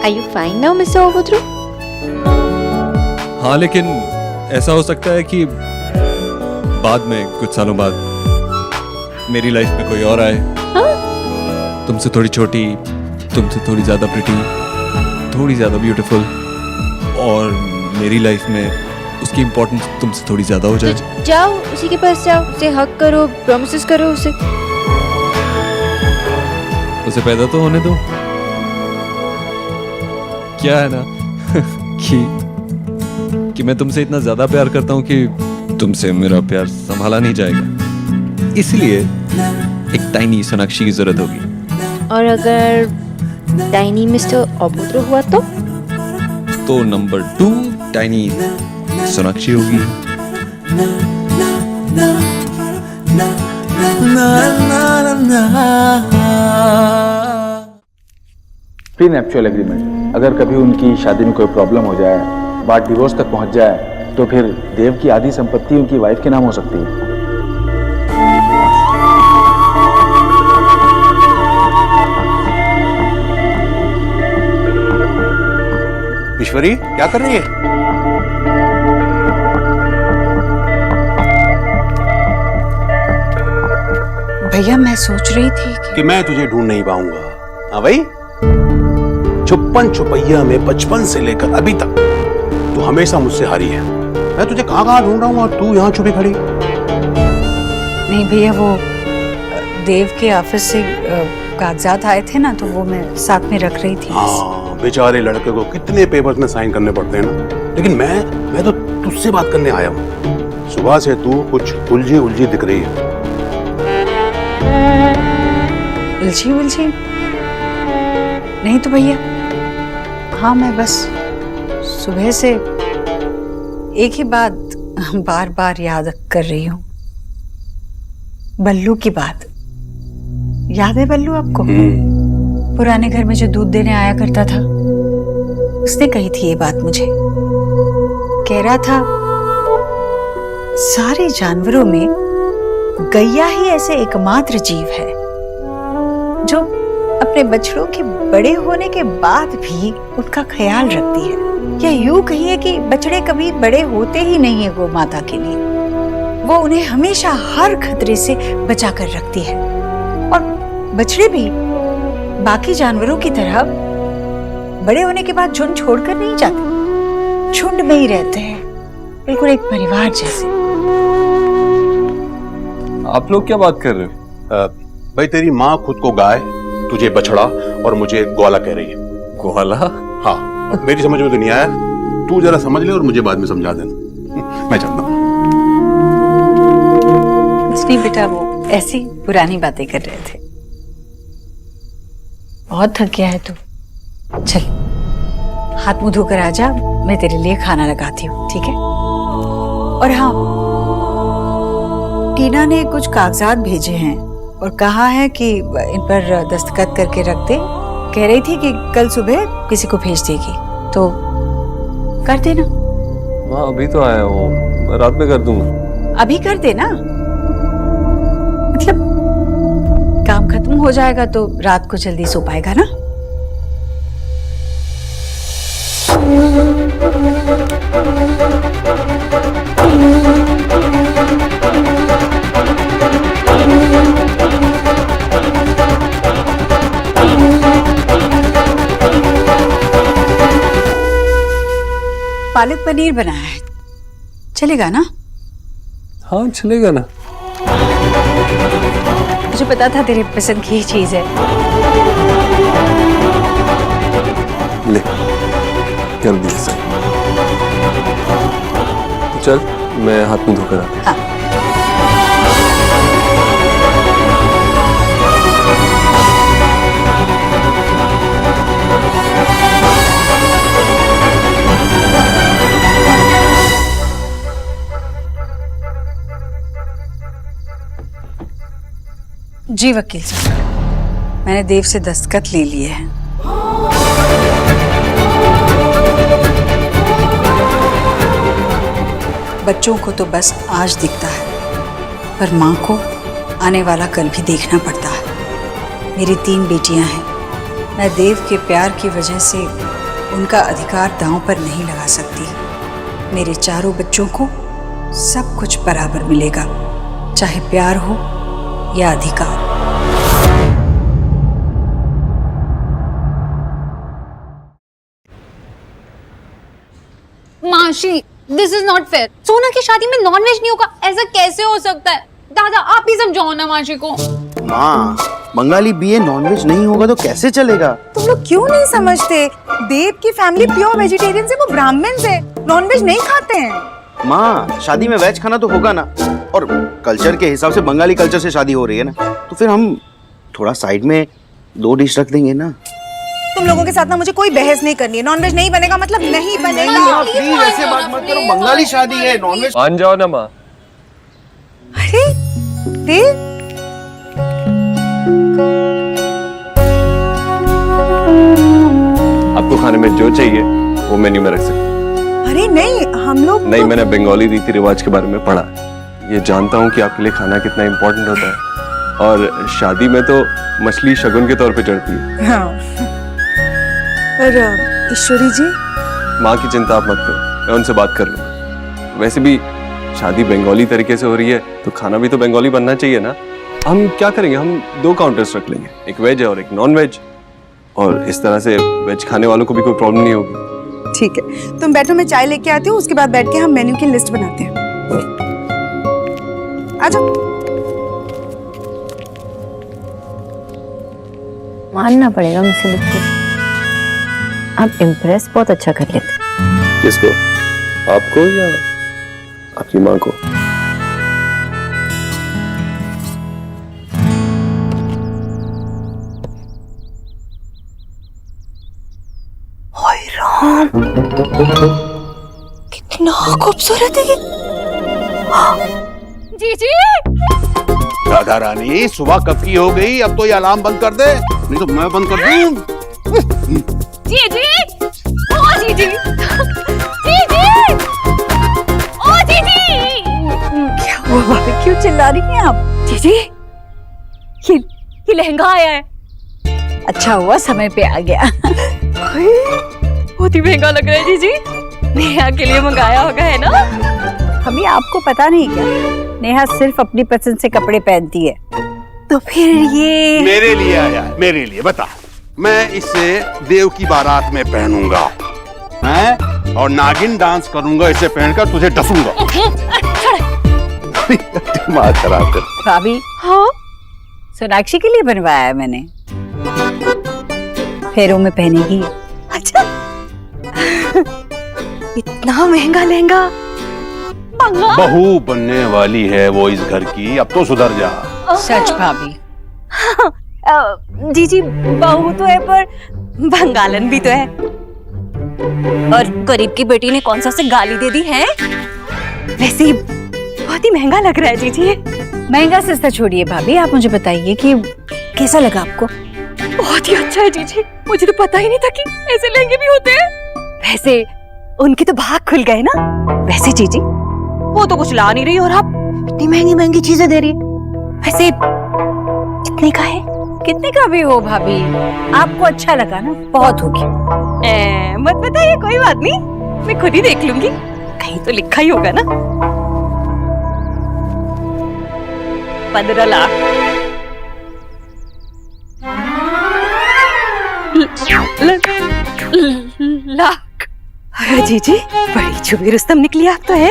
Are you fine now, Mr. Obudro? हाँ, लेकिन ऐसा हो सकता है कि बाद में कुछ सालों बाद मेरी लाइफ में कोई और आए। हाँ? तुमसे थोड़ी छोटी, तुमसे थोड़ी ज्यादा प्रिटी, थोड़ी ज्यादा ब्यूटीफुल, और मेरी लाइफ में उसकी इम्पोर्टेंस तुमसे थोड़ी ज्यादा हो जाए। जाओ उसी के पास जाओ, उसे हक करो, प्रॉमिसेस करो उसे। उसे पैदा तो होने दो। क्या है ना कि मैं तुमसे इतना ज्यादा प्यार करता हूँ कि तुमसे मेरा प्यार संभाला नहीं जाएगा, इसलिए एक टाइनी सोनाक्षी की जरूरत होगी। और अगर टाइनी मिस्टर ओबुद्रो हुआ तो नंबर 2 टाइनी सोनाक्षी होगी। प्री नैप्चुअल एग्रीमेंट, अगर कभी उनकी शादी में कोई प्रॉब्लम हो जाए बात डिवोर्स तक पहुंच जाए तो फिर देव की आधी संपत्ति उनकी वाइफ के नाम हो सकती है। ईश्वरी क्या कर रही है? भैया मैं सोच रही थी कि मैं तुझे ढूंढ नहीं पाऊंगा। हाँ भाई, छुपन छुपैया में बचपन से लेकर अभी तक तू हमेशा मुझसे हारी है। मैं तुझे कहाँ कहाँ ढूंढ रहा हूँ और तू यहाँ छुपी खड़ी। नहीं भैया, वो देव के ऑफिस से कागजात आए थे ना, तो वो मैं साथ में रख रही थी। हाँ, बेचारे लड़के को कितने पेपर्स में साइन करने पड़ते हैं ना। लेकिन मैं तो तुझसे बात करने आया हूँ। सुबह से तू कुछ उलझी उलझी दिख रही है। उलझी उलझी नहीं तो भैया, हाँ मैं बस सुबह से एक ही बात बार बार याद कर रही हूँ। बल्लू की बात याद है? बल्लू आपको पुराने घर में जो दूध देने आया करता था, उसने कही थी ये बात मुझे। कह रहा था सारे जानवरों में गैया ही ऐसे एकमात्र जीव है जो अपने बछड़ों के बड़े होने के बाद भी उनका ख्याल रखती है। या यूं कहिए कि बछड़े कभी बड़े होते ही नहीं है गौ माता के लिए, वो उन्हें हमेशा हर खतरे से बचा कर रखती है। और बछड़े भी बाकी जानवरों की तरह बड़े होने के बाद झुंड छोड़कर नहीं जाते, झुंड में ही रहते हैं, बिल्कुल एक परिवार जैसे। आप लोग क्या बात कर रहे हो? भाई तेरी माँ खुद को गाय, तुझे बछड़ा और मुझे ग्वाला कह रही है। ग्वाला? हाँ, मेरी समझ में तो नहीं आया, तू जरा समझ ले और मुझे बाद में समझा देना। मैं चलता हूँ। नहीं बेटा, वो ऐसी पुरानी बातें कर रहे थे। बहुत थक गया है तू, चल हाथ मुंह धोकर आ जा, मैं तेरे लिए खाना लगाती हूँ, ठीक है? और हाँ, टीना ने कुछ कागजात भेजे हैं और कहा है कि इन पर दस्तखत करके रख दे। कह रही थी कि कल सुबह किसी को भेज देगी, तो कर देना। माँ अभी तो आया हूँ, मैं रात में कर दूंगा। अभी कर देना, मतलब काम खत्म हो जाएगा तो रात को जल्दी सो पाएगा ना। पालक पनीर बनाया है, चलेगा ना? हाँ चलेगा ना। मुझे पता था तेरे पसंद की ही चीज है। ले कर दी सर। चल मैं हाथ में धोकर आता हूँ। हाँ। जी वकील साहब, मैंने देव से दस्तखत ले लिए हैं। बच्चों को तो बस आज दिखता है, पर माँ को आने वाला कल भी देखना पड़ता है। मेरी 3 बेटियां हैं, मैं देव के प्यार की वजह से उनका अधिकार दांव पर नहीं लगा सकती। मेरे चारों बच्चों को सब कुछ बराबर मिलेगा, चाहे प्यार हो या अधिकार। माशी, दिस इज नॉट फेयर। सोना की शादी में नॉनवेज नहीं होगा, ऐसा कैसे हो सकता है? दादा आप ही समझाओ ना माशी को। माँ, बंगाली बीए नॉनवेज नहीं होगा तो कैसे चलेगा? तुम लोग क्यों नहीं समझते? देव की फैमिली प्योर वेजिटेरियन है, वो ब्राह्मण है, नॉनवेज नहीं खाते हैं। माँ, शादी में वेज खाना तो होगा ना, और कल्चर के हिसाब से बंगाली कल्चर से शादी हो रही है ना, तो फिर हम थोड़ा साइड में 2 डिश रख देंगे ना। तुम लोगों के साथ ना मुझे कोई बहस नहीं करनी है। नॉनवेज नहीं बनेगा मतलब नहीं बनेगा। प्लीज ऐसे बात मत करो, बंगाली शादी है, नॉनवेज। मान जाओ ना माँ। अरे देव, आपको खाने में जो चाहिए वो मेन्यू में रख सकते। अरे नहीं, हम लोग नहीं, मैंने बंगाली रीति रिवाज के बारे में पढ़ा है। ये जानता हूँ कि आपके लिए खाना कितना इम्पोर्टेंट होता है, और शादी में तो मछली शगुन के तौर पे चढ़ती है। हाँ। पर ईश्वरी जी, माँ की चिंता आप मत करो, मैं उनसे बात कर लूँगा। वैसे भी शादी बंगाली तरीके से हो रही है तो खाना भी तो बंगाली बनना चाहिए ना। हम क्या करेंगे, हम 2 काउंटर्स रख लेंगे, एक वेज है और एक नॉन वेज, और इस तरह से वेज खाने वालों को भी कोई प्रॉब्लम नहीं होगी। ठीक है, तुम बैठो, मैं चाय लेके आती हूँ, उसके बाद बैठ के हम मेन्यू की लिस्ट बनाते हैं। आ जाओ। मानना पड़ेगा मुझसे बिल्कुल, आप इम्प्रेस बहुत अच्छा कर लेते। किसको, आपको या आपकी माँ को? हाय राम, कितना खूबसूरत है ये। जीजी, राधा रानी, सुबह कब की हो गई? अब तो ये अलार्म बंद कर दे, नहीं तो मैं बंद कर दूं। जीजी, ओ जीजी, जीजी, ओ जीजी। क्या हुआ भाभी, क्यों चिल्ला रही हैं आप? जीजी, ये लहंगा आया है। अच्छा हुआ समय पे आ गया। बहुत ही महंगा लग रहा है जीजी, नेहा के लिए मंगाया होगा है ना? हमें आपको पता नहीं क्या, नेहा सिर्फ अपनी पसंद से कपड़े पहनती है। तो फिर ये मेरे लिए आया है, मेरे लिए। बता, मैं इसे देव की बारात में पहनूंगा, हैं? और नागिन डांस करूंगा इसे पहनकर, तुझे डसूंगा। दिमाग खराब कर। भाभी, हाँ, सोनाक्षी के लिए बनवाया है मैंने, फेरों में पहनेगी। अच्छा, इतना महंगा लहंगा? बहू बनने वाली है वो इस घर की, अब तो सुधर जा। सच भाभी। जीजी, बहू तो है पर बंगालन भी तो है, और गरीब की बेटी ने कौन सा से गाली दे दी है। वैसे बहुत ही महंगा लग रहा है जीजी। महंगा सस्ता छोड़िए भाभी, आप मुझे बताइए कि कैसा लगा आपको? बहुत ही अच्छा है जीजी, मुझे तो पता ही नहीं था कि ऐसे लहंगे भी होते हैं। वैसे उनके तो भाग खुल गए ना। वैसे जीजी, वो तो कुछ ला नहीं रही और आप इतनी महंगी महंगी चीजें दे रही। वैसे कितने का है? कितने का भी हो भाभी, आपको अच्छा लगा ना, बहुत होगी। मत बताइए, कोई बात नहीं, मैं खुद ही देख लूंगी, कहीं तो लिखा ही होगा ना। 15 लाख। लाख। अरे जीजी, बड़ी छुपी रुस्तम निकली आप तो है,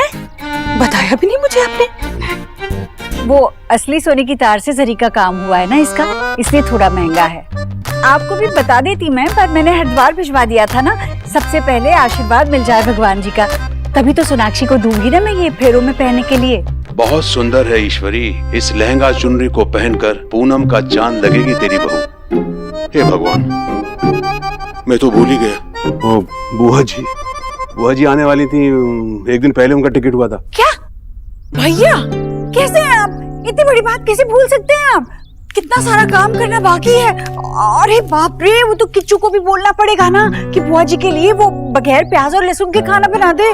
बताया भी नहीं मुझे आपने। वो असली सोने की तार से जरी का काम हुआ है ना इसका, इसलिए थोड़ा महंगा है। आपको भी बता देती मैं, पर मैंने हरिद्वार भिजवा दिया था ना। सबसे पहले आशीर्वाद मिल जाए भगवान जी का, तभी तो सोनाक्षी को दूंगी ना मैं ये फेरों में पहनने के लिए। बहुत सुंदर है ईश्वरी, इस लहंगा चुनरी को पहनकर पूनम का चांद लगेगी तेरी बहू। हे भगवान, मैं तो भूल ही गया। ओ बुआ जी आने वाली थी, एक दिन पहले उनका टिकट हुआ था। क्या भैया, कैसे हैं आप? इतनी बड़ी बात कैसे भूल सकते हैं आप? कितना सारा काम करना बाकी है। अरे बाप रे, वो तो किच्चू को भी बोलना पड़ेगा ना कि बुआ जी के लिए वो बगैर प्याज और लहसुन के खाना बना दे।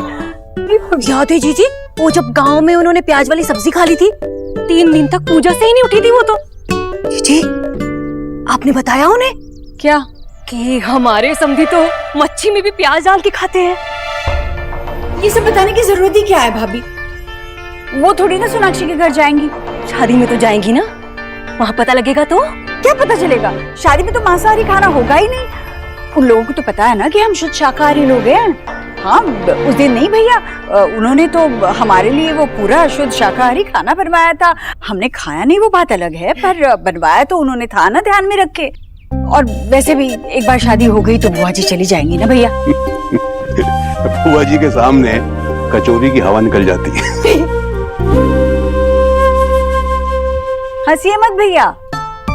याद है जीजी, वो जब गांव में उन्होंने प्याज वाली सब्जी खा ली थी, 3 दिन तक पूजा से ही नहीं उठी थी वो तो। जीजी, आपने बताया उन्हें क्या कि हमारे समधी तो मच्छी में भी प्याज डाल के खाते हैं? ये सब बताने की जरूरत ही क्या है भाभी? वो थोड़ी ना सोनाक्षी के घर जाएंगी। शादी में तो जाएंगी ना, वहाँ पता लगेगा तो। क्या पता चलेगा? शादी में तो मांसाहारी खाना होगा ही नहीं। उन लोगों को तो पता है ना कि हम शुद्ध शाकाहारी लोग हैं। हाँ, उस दिन नहीं भैया, उन्होंने तो हमारे लिए वो पूरा शुद्ध शाकाहारी खाना बनवाया था। हमने खाया नहीं, वो बात अलग है, पर बनवाया तो उन्होंने था ना, ध्यान में रखे। और वैसे भी एक बार शादी हो गई तो बुआ जी चली जाएंगी ना भैया। बुआ जी के सामने कचौरी की हवा निकल जाती है। हंसिए मत भैया,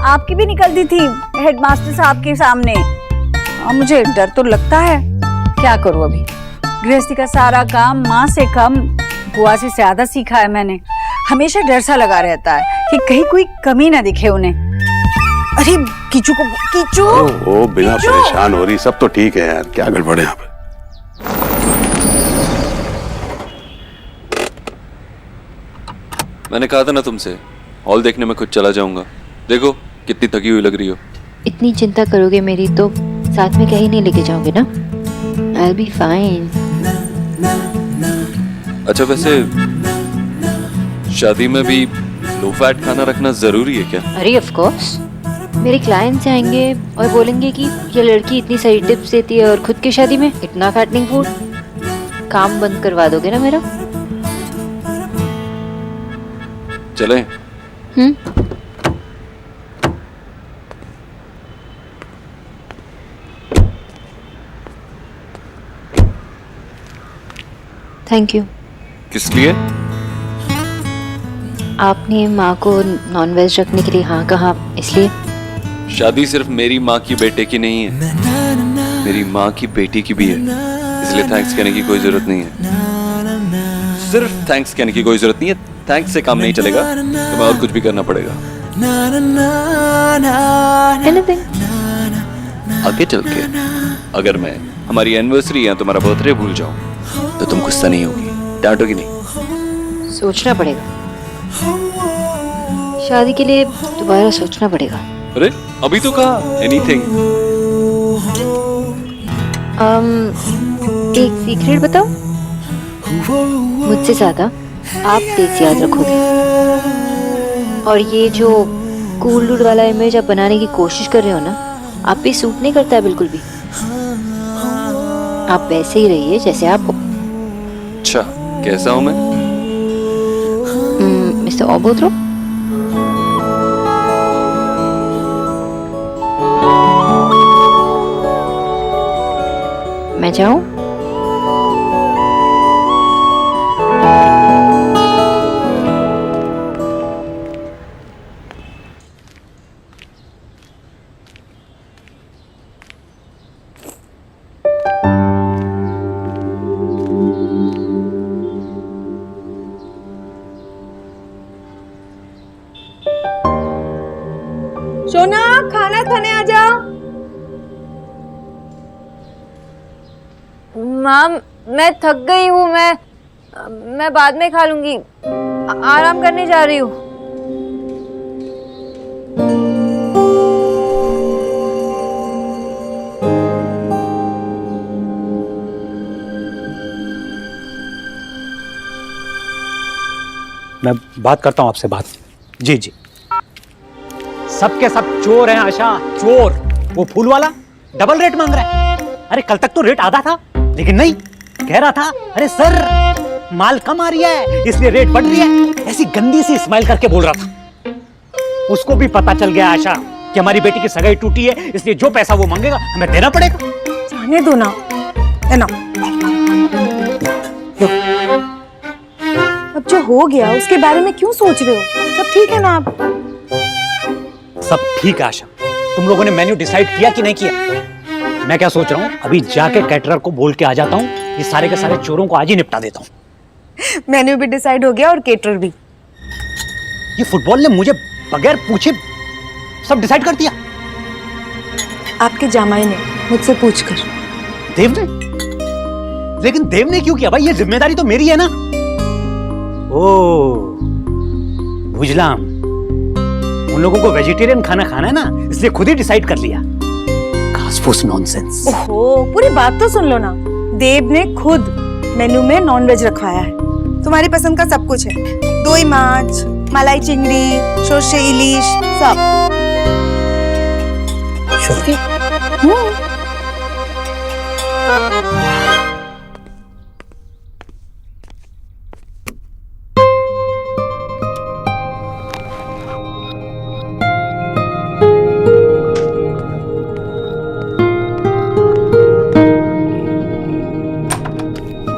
आपकी भी निकलती थी हेडमास्टर साहब के सामने। मुझे डर तो लगता है, क्या करूं अभी। गृहस्थी का सारा काम माँ से कम बुआ से ज्यादा सीखा है मैंने। हमेशा डर सा लगा रहता है कि कहीं कोई कमी ना दिखे उन्हें। अरे कीचू को, कीचू। ओ बिना परेशान हो रही, सब तो ठीक है यार, क्या गड़बड़ है यहाँ पे। मैंने कहा था ना तुमसे, हॉल देखने में खुद चला जाऊंगा। देखो कितनी थकी हुई लग रही हो। इतनी चिंता करोगे मेरी तो साथ में कहीं नहीं लेके जाओगे ना? I'll be fine. अच्छा वैसे शादी में भी लो फैट खाना रखना जरूरी है क्या? अरे ऑफ कोर्स, मेरे क्लाइंट्स आएंगे और बोलेंगे कि ये लड़की इतनी सारी टिप्स देती है और खुद की शादी में इतना फैटनिंग फूड। काम बंद करवा दोगे ना मेरा? चलें? Thank you. किस लिए? आपने माँ को नॉन वेज रखने के लिए हाँ कहा, इसलिए। शादी सिर्फ मेरी माँ की बेटे की नहीं है, मेरी माँ की बेटी की भी है, इसलिए थैंक्स कहने की कोई जरूरत नहीं है। सिर्फ थैंक्स कहने की कोई जरूरत नहीं है। थैंक्स से काम नहीं चलेगा, तुम्हें और कुछ भी करना पड़ेगा। आगे चल के अगर मैं हमारी एनिवर्सरी या तुम्हारा बर्थडे भूल जाऊं तो तुम गुस्सा नहीं होगी, डांटोगी नहीं? सोचना पड़ेगा, शादी के लिए दोबारा सोचना पड़ेगा। अरे अभी तो कहा एनीथिंग। एक सीक्रेट बताओ, मुझसे ज्यादा आप तेज याद रखोगे, और ये जो कूल डूड वाला इमेज आप बनाने की कोशिश कर रहे हो ना, आप पे सूट नहीं करता है बिल्कुल भी। आप वैसे ही रहिए जैसे आप हो। अच्छा कैसा हूं मैं? मिस्टर ओबोत्रो, मैं जाऊं? सोना खाना खाने आ जा। माम मैं थक गई हूँ, मैं बाद में खा लूंगी, आराम करने जा रही हूँ। मैं बात करता हूँ आपसे, बात। जी जी, सबके सब चोर हैं आशा, चोर। वो फूल वाला डबल रेट मांग रहा है। अरे कल तक तो रेट आधा था, लेकिन नहीं, कह रहा था अरे सर माल कम आ रही है इसलिए रेट बढ़ रही है। ऐसी गंदी सी स्माइल करके बोल रहा था। उसको भी पता चल गया आशा कि हमारी बेटी की सगाई टूटी है, इसलिए जो पैसा वो मांगेगा हमें देना पड़ेगा। जाने दो ना, है ना। अब जो हो गया उसके बारे में क्यों सोच रहे हो? सब ठीक है ना? आप सब ठीक है आशा। तुम लोगों ने मेन्यू डिसाइड किया कि नहीं किया? मैं क्या सोच रहा हूँ, अभी जाके कैटरर को बोल के आ जाता हूँ, ये सारे के सारे चोरों को आज ही निपटा देता हूँ। मेन्यू भी डिसाइड हो गया और केटरर भी। ये फुटबॉल ने मुझे बगैर पूछे सब डिसाइड कर दिया। आपके जामाई ने मुझसे पूछकर। देव ने? लेकिन देव ने क्यों किया भाई? ये जिम्मेदारी तो मेरी है ना। ओ भुजलाम, उन लोगों को वेजिटेरियन खाना खाना है ना, इसलिए खुद ही डिसाइड कर लिया। घासफूस नॉनसेंस। ओहो, पूरी बात तो सुन लो ना। देव ने खुद मेन्यू में नॉनवेज रखाया है। तुम्हारी पसंद का सब कुछ है, दोई माछ, मलाई चिंगड़ी, शोरशे इलिश, सब।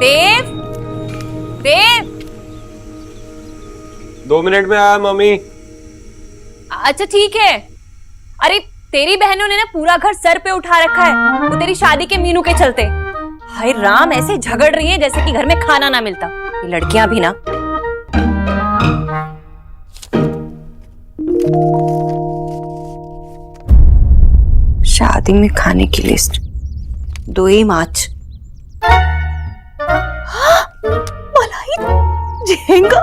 देव, देव। 2 मिनट में आया मम्मी। अच्छा ठीक है। अरे तेरी बहनों ने ना पूरा घर सर पे उठा रखा है, वो तेरी शादी के मीनू के चलते। हाय राम, ऐसे झगड़ रही हैं जैसे कि घर में खाना ना मिलता। ये लड़कियां भी ना। शादी में खाने की लिस्ट, दोई माछ, मलाई, झींगा,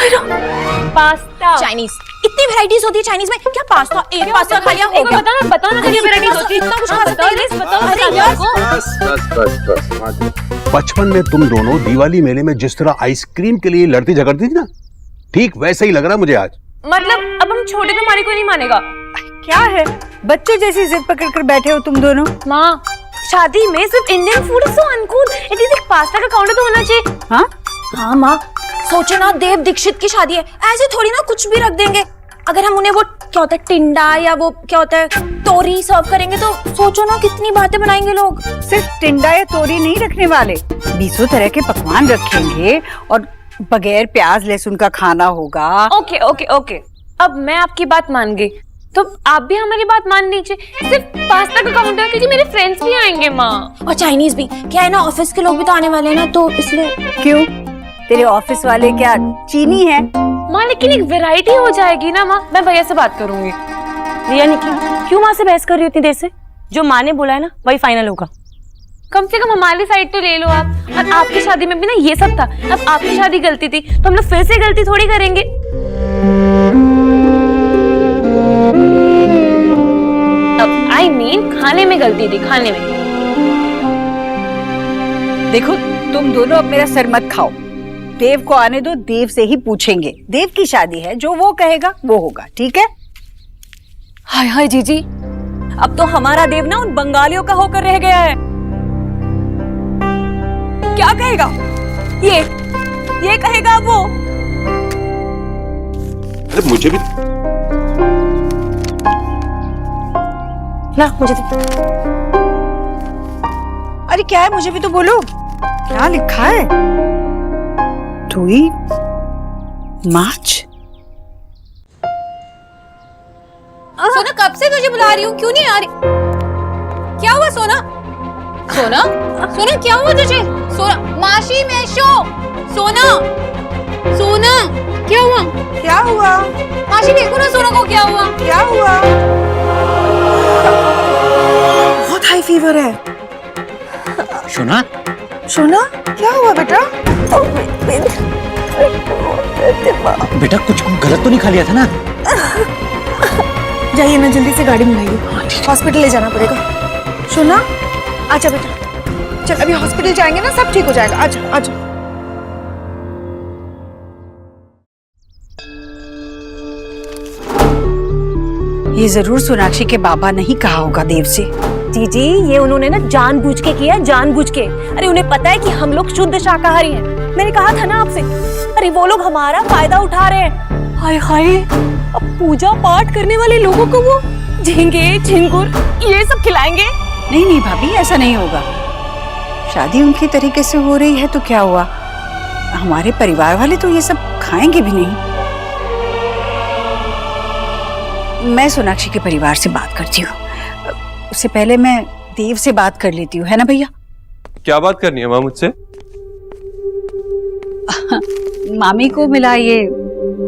पास्ता चाइनीज, इतनी वैरायटीज होती है चाइनीज में, क्या पास्ता एक पास्ता खा लिया हो गया? बताना क्या वैरायटीज होती है? इतना कुछ खा सकते हैं? बताओ अरे यार, बचपन में तुम दोनों दिवाली मेले में जिस तरह आइसक्रीम के लिए लड़ती झगड़ती थी ना, ठीक वैसे ही लग रहा मुझे आज। मतलब अब हम छोटे तो हमारी कोई नहीं मानेगा। क्या है, बच्चों जैसी जिद पकड़ कर बैठे हो तुम दोनों? माँ, शादी में सिर्फ Indian food is so uncool, at least एक पास्ता का काउंटर तो होना चाहिए। हाँ हाँ माँ, सोचो ना देव दीक्षित की शादी है, ऐसे थोड़ी ना कुछ भी रख देंगे। अगर हम उन्हें वो क्या होता है टिंडा या वो क्या होता है तोरी सर्व करेंगे तो सोचो ना कितनी बातें बनाएंगे लोग। सिर्फ टिंडा या तोरी नहीं रखने वाले, 20 तरह के पकवान रखेंगे और बगैर प्याज लहसुन का खाना होगा। ओके ओके ओके, अब मैं आपकी बात मान गई, तो आप भी हमारी बात मान लीजिए। सिर्फ पास्ता का काउंटर है क्योंकि मेरे फ्रेंड्स भी आएंगे माँ। और चाइनीज भी, क्या है ना ऑफिस के लोग भी तो आने वाले हैं ना, तो इसलिए। क्यों, तेरे ऑफिस वाले क्या चीनी है? माँ लेकिन एक वैरायटी हो जाएगी ना माँ। मैं भैया से बात करूंगी। रिया निकी, क्यों माँ से बहस कर रही हो इतनी देर से? जो माँ ने बोला है ना वही फाइनल होगा। कम से कम हमारी साइड तो ले लो आप। और आपकी शादी में भी ना ये सब था, अब आपकी शादी गलती थी तो हम लोग फिर से गलती थोड़ी करेंगे। अब आई मीन खाने में गलती थी, खाने में। देखो तुम दोनों अब मेरा सर मत खाओ, देव को आने दो, देव से ही पूछेंगे। देव की शादी है, जो वो कहेगा वो होगा, ठीक है? हाय हाय जीजी, अब तो हमारा देव ना उन बंगालियों का होकर रह गया है। क्या कहेगा ये कहेगा वो। अरे मुझे भी ना, मुझे तो। अरे क्या है, मुझे भी तो बोलो, क्या लिखा है? टुई मार्च। सोना कब से तुझे बुला रही हूँ, क्यों नहीं आ रही? क्या हुआ सोना? सोना सोना क्या हुआ तुझे? सोना माशी मैशो, सोना सोना क्या हुआ? क्या हुआ? माशी देखो ना सोना को क्या हुआ? क्या हुआ? बहुत हाई फीवर है। सोना, सोना क्या हुआ बेटा? बेटा कुछ गलत तो नहीं खा लिया था ना? जाइए ना, जल्दी से गाड़ी मंगाइए, हॉस्पिटल ले जाना पड़ेगा। सोना आजा बेटा, चल अभी हॉस्पिटल जाएंगे ना, सब ठीक हो जाएगा। आजा आजा। ये जरूर सोनाक्षी के बाबा ने ही कहा होगा देव से। जीजी ये उन्होंने ना जानबूझ के किया, जानबूझ के। अरे उन्हें पता है कि हम लोग शुद्ध शाकाहारी हैं। मैंने कहा था ना आपसे। अरे वो लोग हमारा फायदा उठा रहे हैं। हाय हाय, अब पूजा पाठ करने वाले लोगों को वो झींगे झिंगुर ये सब खिलाएंगे? नहीं नहीं भाभी, ऐसा नहीं होगा। शादी उनकी तरीके से हो रही है तो क्या हुआ, हमारे परिवार वाले तो ये सब खाएंगे भी नहीं। मैं सोनाक्षी के परिवार से बात करती हूँ, उससे पहले मैं देव से बात कर लेती हूँ, है ना भैया? क्या बात करनी है माँ मुझसे? मामी को मिला ये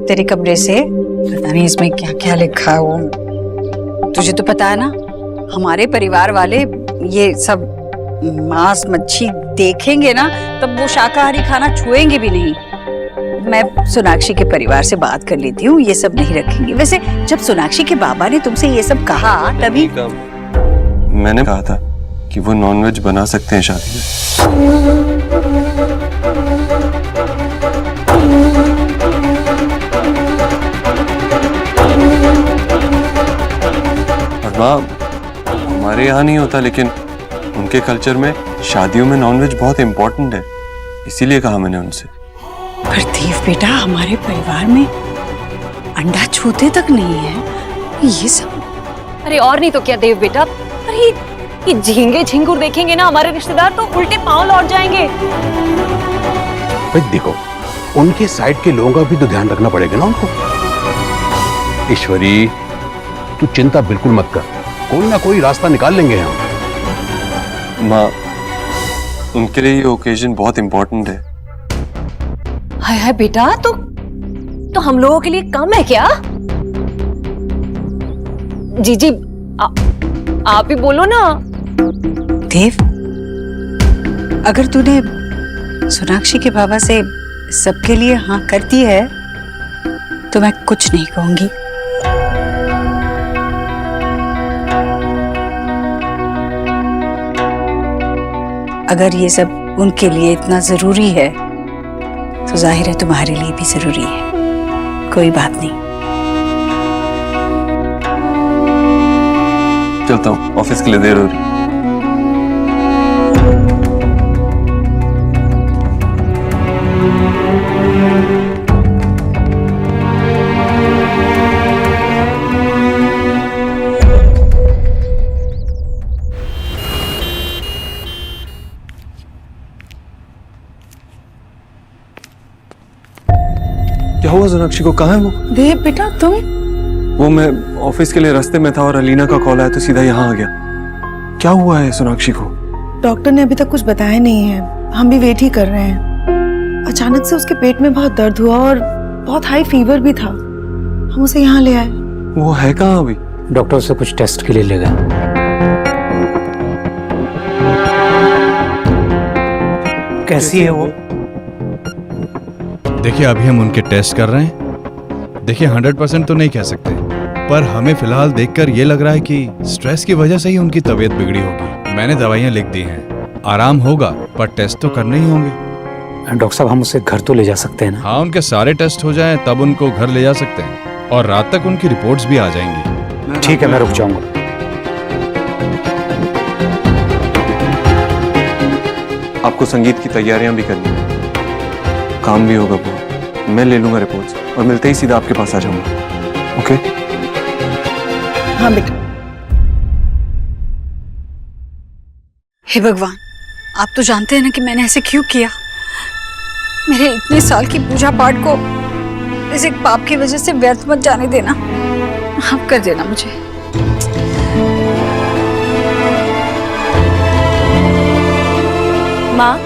तेरे कमरे से, पता नहीं इसमें क्या क्या लिखा है। वो तुझे तो पता है ना, हमारे परिवार वाले ये सब मांस मच्छी देखेंगे ना तब वो शाकाहारी खाना छुएंगे भी नहीं। मैं सोनाक्षी के परिवार से बात कर लेती हूँ, ये सब नहीं रखेंगे। वैसे जब सोनाक्षी के बाबा ने तुमसे ये सब कहा तभी मैंने कहा था कि वो नॉनवेज बना सकते हैं शादी में। और माँ, हमारे यहाँ नहीं होता लेकिन उनके कल्चर में शादियों में नॉनवेज बहुत इम्पोर्टेंट है, इसीलिए कहा मैंने उनसे। पर देव बेटा, हमारे परिवार में अंडा छूते तक नहीं है ये सब। अरे और नहीं तो क्या देव बेटा, अरे ये झींगे झिंगुर देखेंगे ना हमारे रिश्तेदार तो उल्टे पांव लौट जाएंगे। भाई देखो, उनके साइड के लोगों का भी तो ध्यान रखना पड़ेगा ना उनको। ईश्वरी तू चिंता बिल्कुल मत कर, कोई ना कोई रास्ता निकाल लेंगे हम। माँ, उनके लिए ये ओकेजन बहुत इम्पोर्टेंट है। हाय हाय बेटा, तो हम लोगों के लिए कम है क्या? जीजी आप ही बोलो ना। देव, अगर तूने सोनाक्षी के बाबा से सबके लिए हाँ करती है तो मैं कुछ नहीं कहूंगी। अगर ये सब उनके लिए इतना जरूरी है तो जाहिर है तुम्हारे लिए भी जरूरी है। कोई बात नहीं। चलता हूँ, ऑफिस के लिए देर हो रही। क्या हुआ सोनाक्षी को? कहाँ है वो? देव बेटा तुम? वो मैं ऑफिस के लिए रास्ते में था और अलीना का कॉल आया तो सीधा यहाँ आ गया। क्या हुआ है सोनाक्षी को? डॉक्टर ने अभी तक कुछ बताया नहीं है, हम भी वेट ही कर रहे हैं। अचानक से उसके पेट में बहुत दर्द हुआ और बहुत हाई फीवर भी था, हम उसे यहाँ ले आए। वो है कहाँ अभी? डॉक्टर से कुछ टेस्ट के लिए ले गए। कैसी है वो? देखिए अभी हम उनके टेस्ट कर रहे हैं। देखिए 100% तो नहीं कह सकते, पर हमें फिलहाल देखकर ये लग रहा है कि स्ट्रेस की वजह से ही उनकी तबीयत बिगड़ी होगी। मैंने दवाइयाँ लिख दी हैं, आराम होगा, पर टेस्ट तो करने ही होंगे। डॉक्टर साहब हम उसे घर तो ले जा सकते हैं ना? हाँ, उनके सारे टेस्ट हो जाएं तब उनको घर ले जा सकते हैं और रात तक उनकी रिपोर्ट्स भी आ जाएंगी। ठीक है, मैं रुक जाऊंगा। आपको संगीत की तैयारियां भी करनी है, काम भी होगा बहुत। मैं ले लूंगा रिपोर्ट्स और मिलते ही सीधा आपके पास आ जाऊंगा। ओके? हाँ बेटा। हे भगवान, आप तो जानते हैं ना कि मैंने ऐसे क्यों किया। मेरे इतने साल की पूजा पाठ को इस एक पाप की वजह से व्यर्थ मत जाने देना। माफ कर देना मुझे। माँ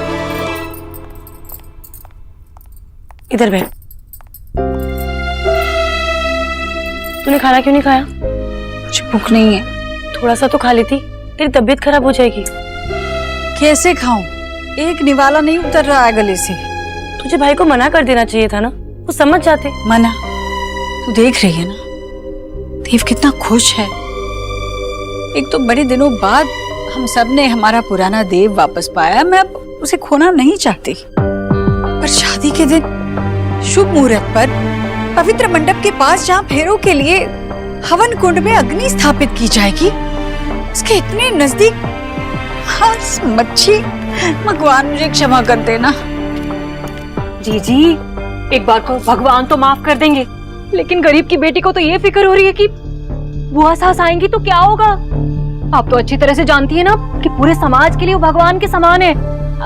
इधर बैठ। तूने खाना क्यों नहीं खाया? मुझे भूख नहीं है। थोड़ा सा तो खा लेती, तेरी तबीयत खराब हो जाएगी। कैसे खाऊं? एक निवाला नहीं उतर रहा है गले से। तुझे भाई को मना कर देना चाहिए था ना, वो समझ जाते। मना? तू देख रही है ना देव कितना खुश है। एक तो बड़े दिनों बाद हम सब ने हमारा पुराना देव वापस पाया। मैं अब उसे खोना नहीं चाहती, पर शादी के दिन शुभ मुहूर्त पर पवित्र मंडप के पास जहाँ फेरों के लिए हवन कुंड में अग्नि स्थापित की जाएगी, उसके इतने नजदीक हंस मच्छी। भगवान मुझे क्षमा कर देना। जी एक बार को भगवान तो माफ कर देंगे, लेकिन गरीब की बेटी को तो ये फिक्र हो रही है कि बुआ सास आएंगी तो क्या होगा। आप तो अच्छी तरह से जानती है ना कि पूरे समाज के लिए वो भगवान के समान है।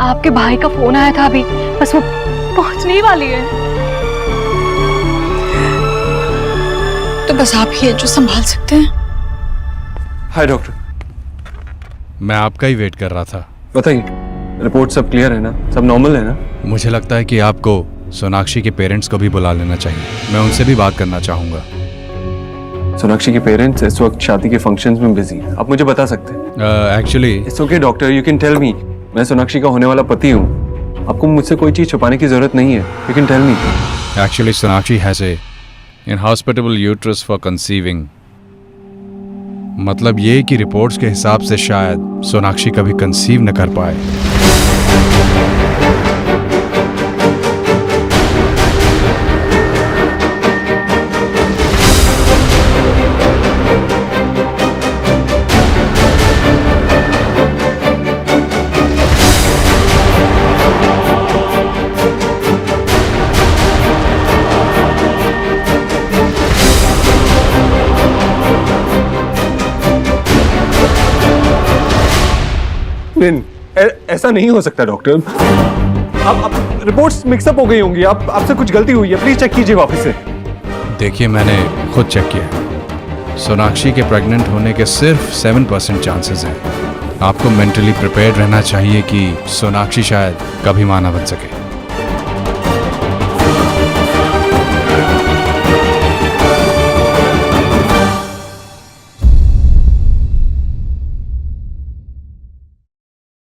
आपके भाई का फोन आया था अभी, बस वो पहुंचने ही वाली है। तो बस आप ही है जो संभाल सकते हैं। हाय डॉक्टर। मैं आपका ही वेट कर रहा था। बताइए, रिपोर्ट सब क्लियर है ना? सब नॉर्मल है ना? मुझे लगता है कि आपको सोनाक्षी के पेरेंट्स को भी बुला लेना चाहिए। मैं उनसे भी बात करना चाहूंगा। सोनाक्षी के पेरेंट्स इस वक्त शादी के फंक्शंस में बिजी हैं। आप मुझे बता सकते हैं? Actually it's okay doctor, you can tell me. मैं सोनाक्षी का होने वाला पति हूँ। आपको मुझसे कोई चीज छुपाने की जरूरत नहीं है। You can tell me. Actually Sonakshi has a inhospitable uterus for conceiving. मतलब ये कि रिपोर्ट्स के हिसाब से शायद सोनाक्षी कभी कंसीव न कर पाए। ऐसा नहीं हो सकता डॉक्टर। आप रिपोर्ट्स मिक्सअप हो गई होंगी। आपसे कुछ गलती हुई है, प्लीज चेक कीजिए वापस से। देखिए मैंने खुद चेक किया, सोनाक्षी के प्रेग्नेंट होने के सिर्फ 7% चांसेस हैं। आपको मेंटली प्रिपेयर्ड रहना चाहिए कि सोनाक्षी शायद कभी मां ना बन सके।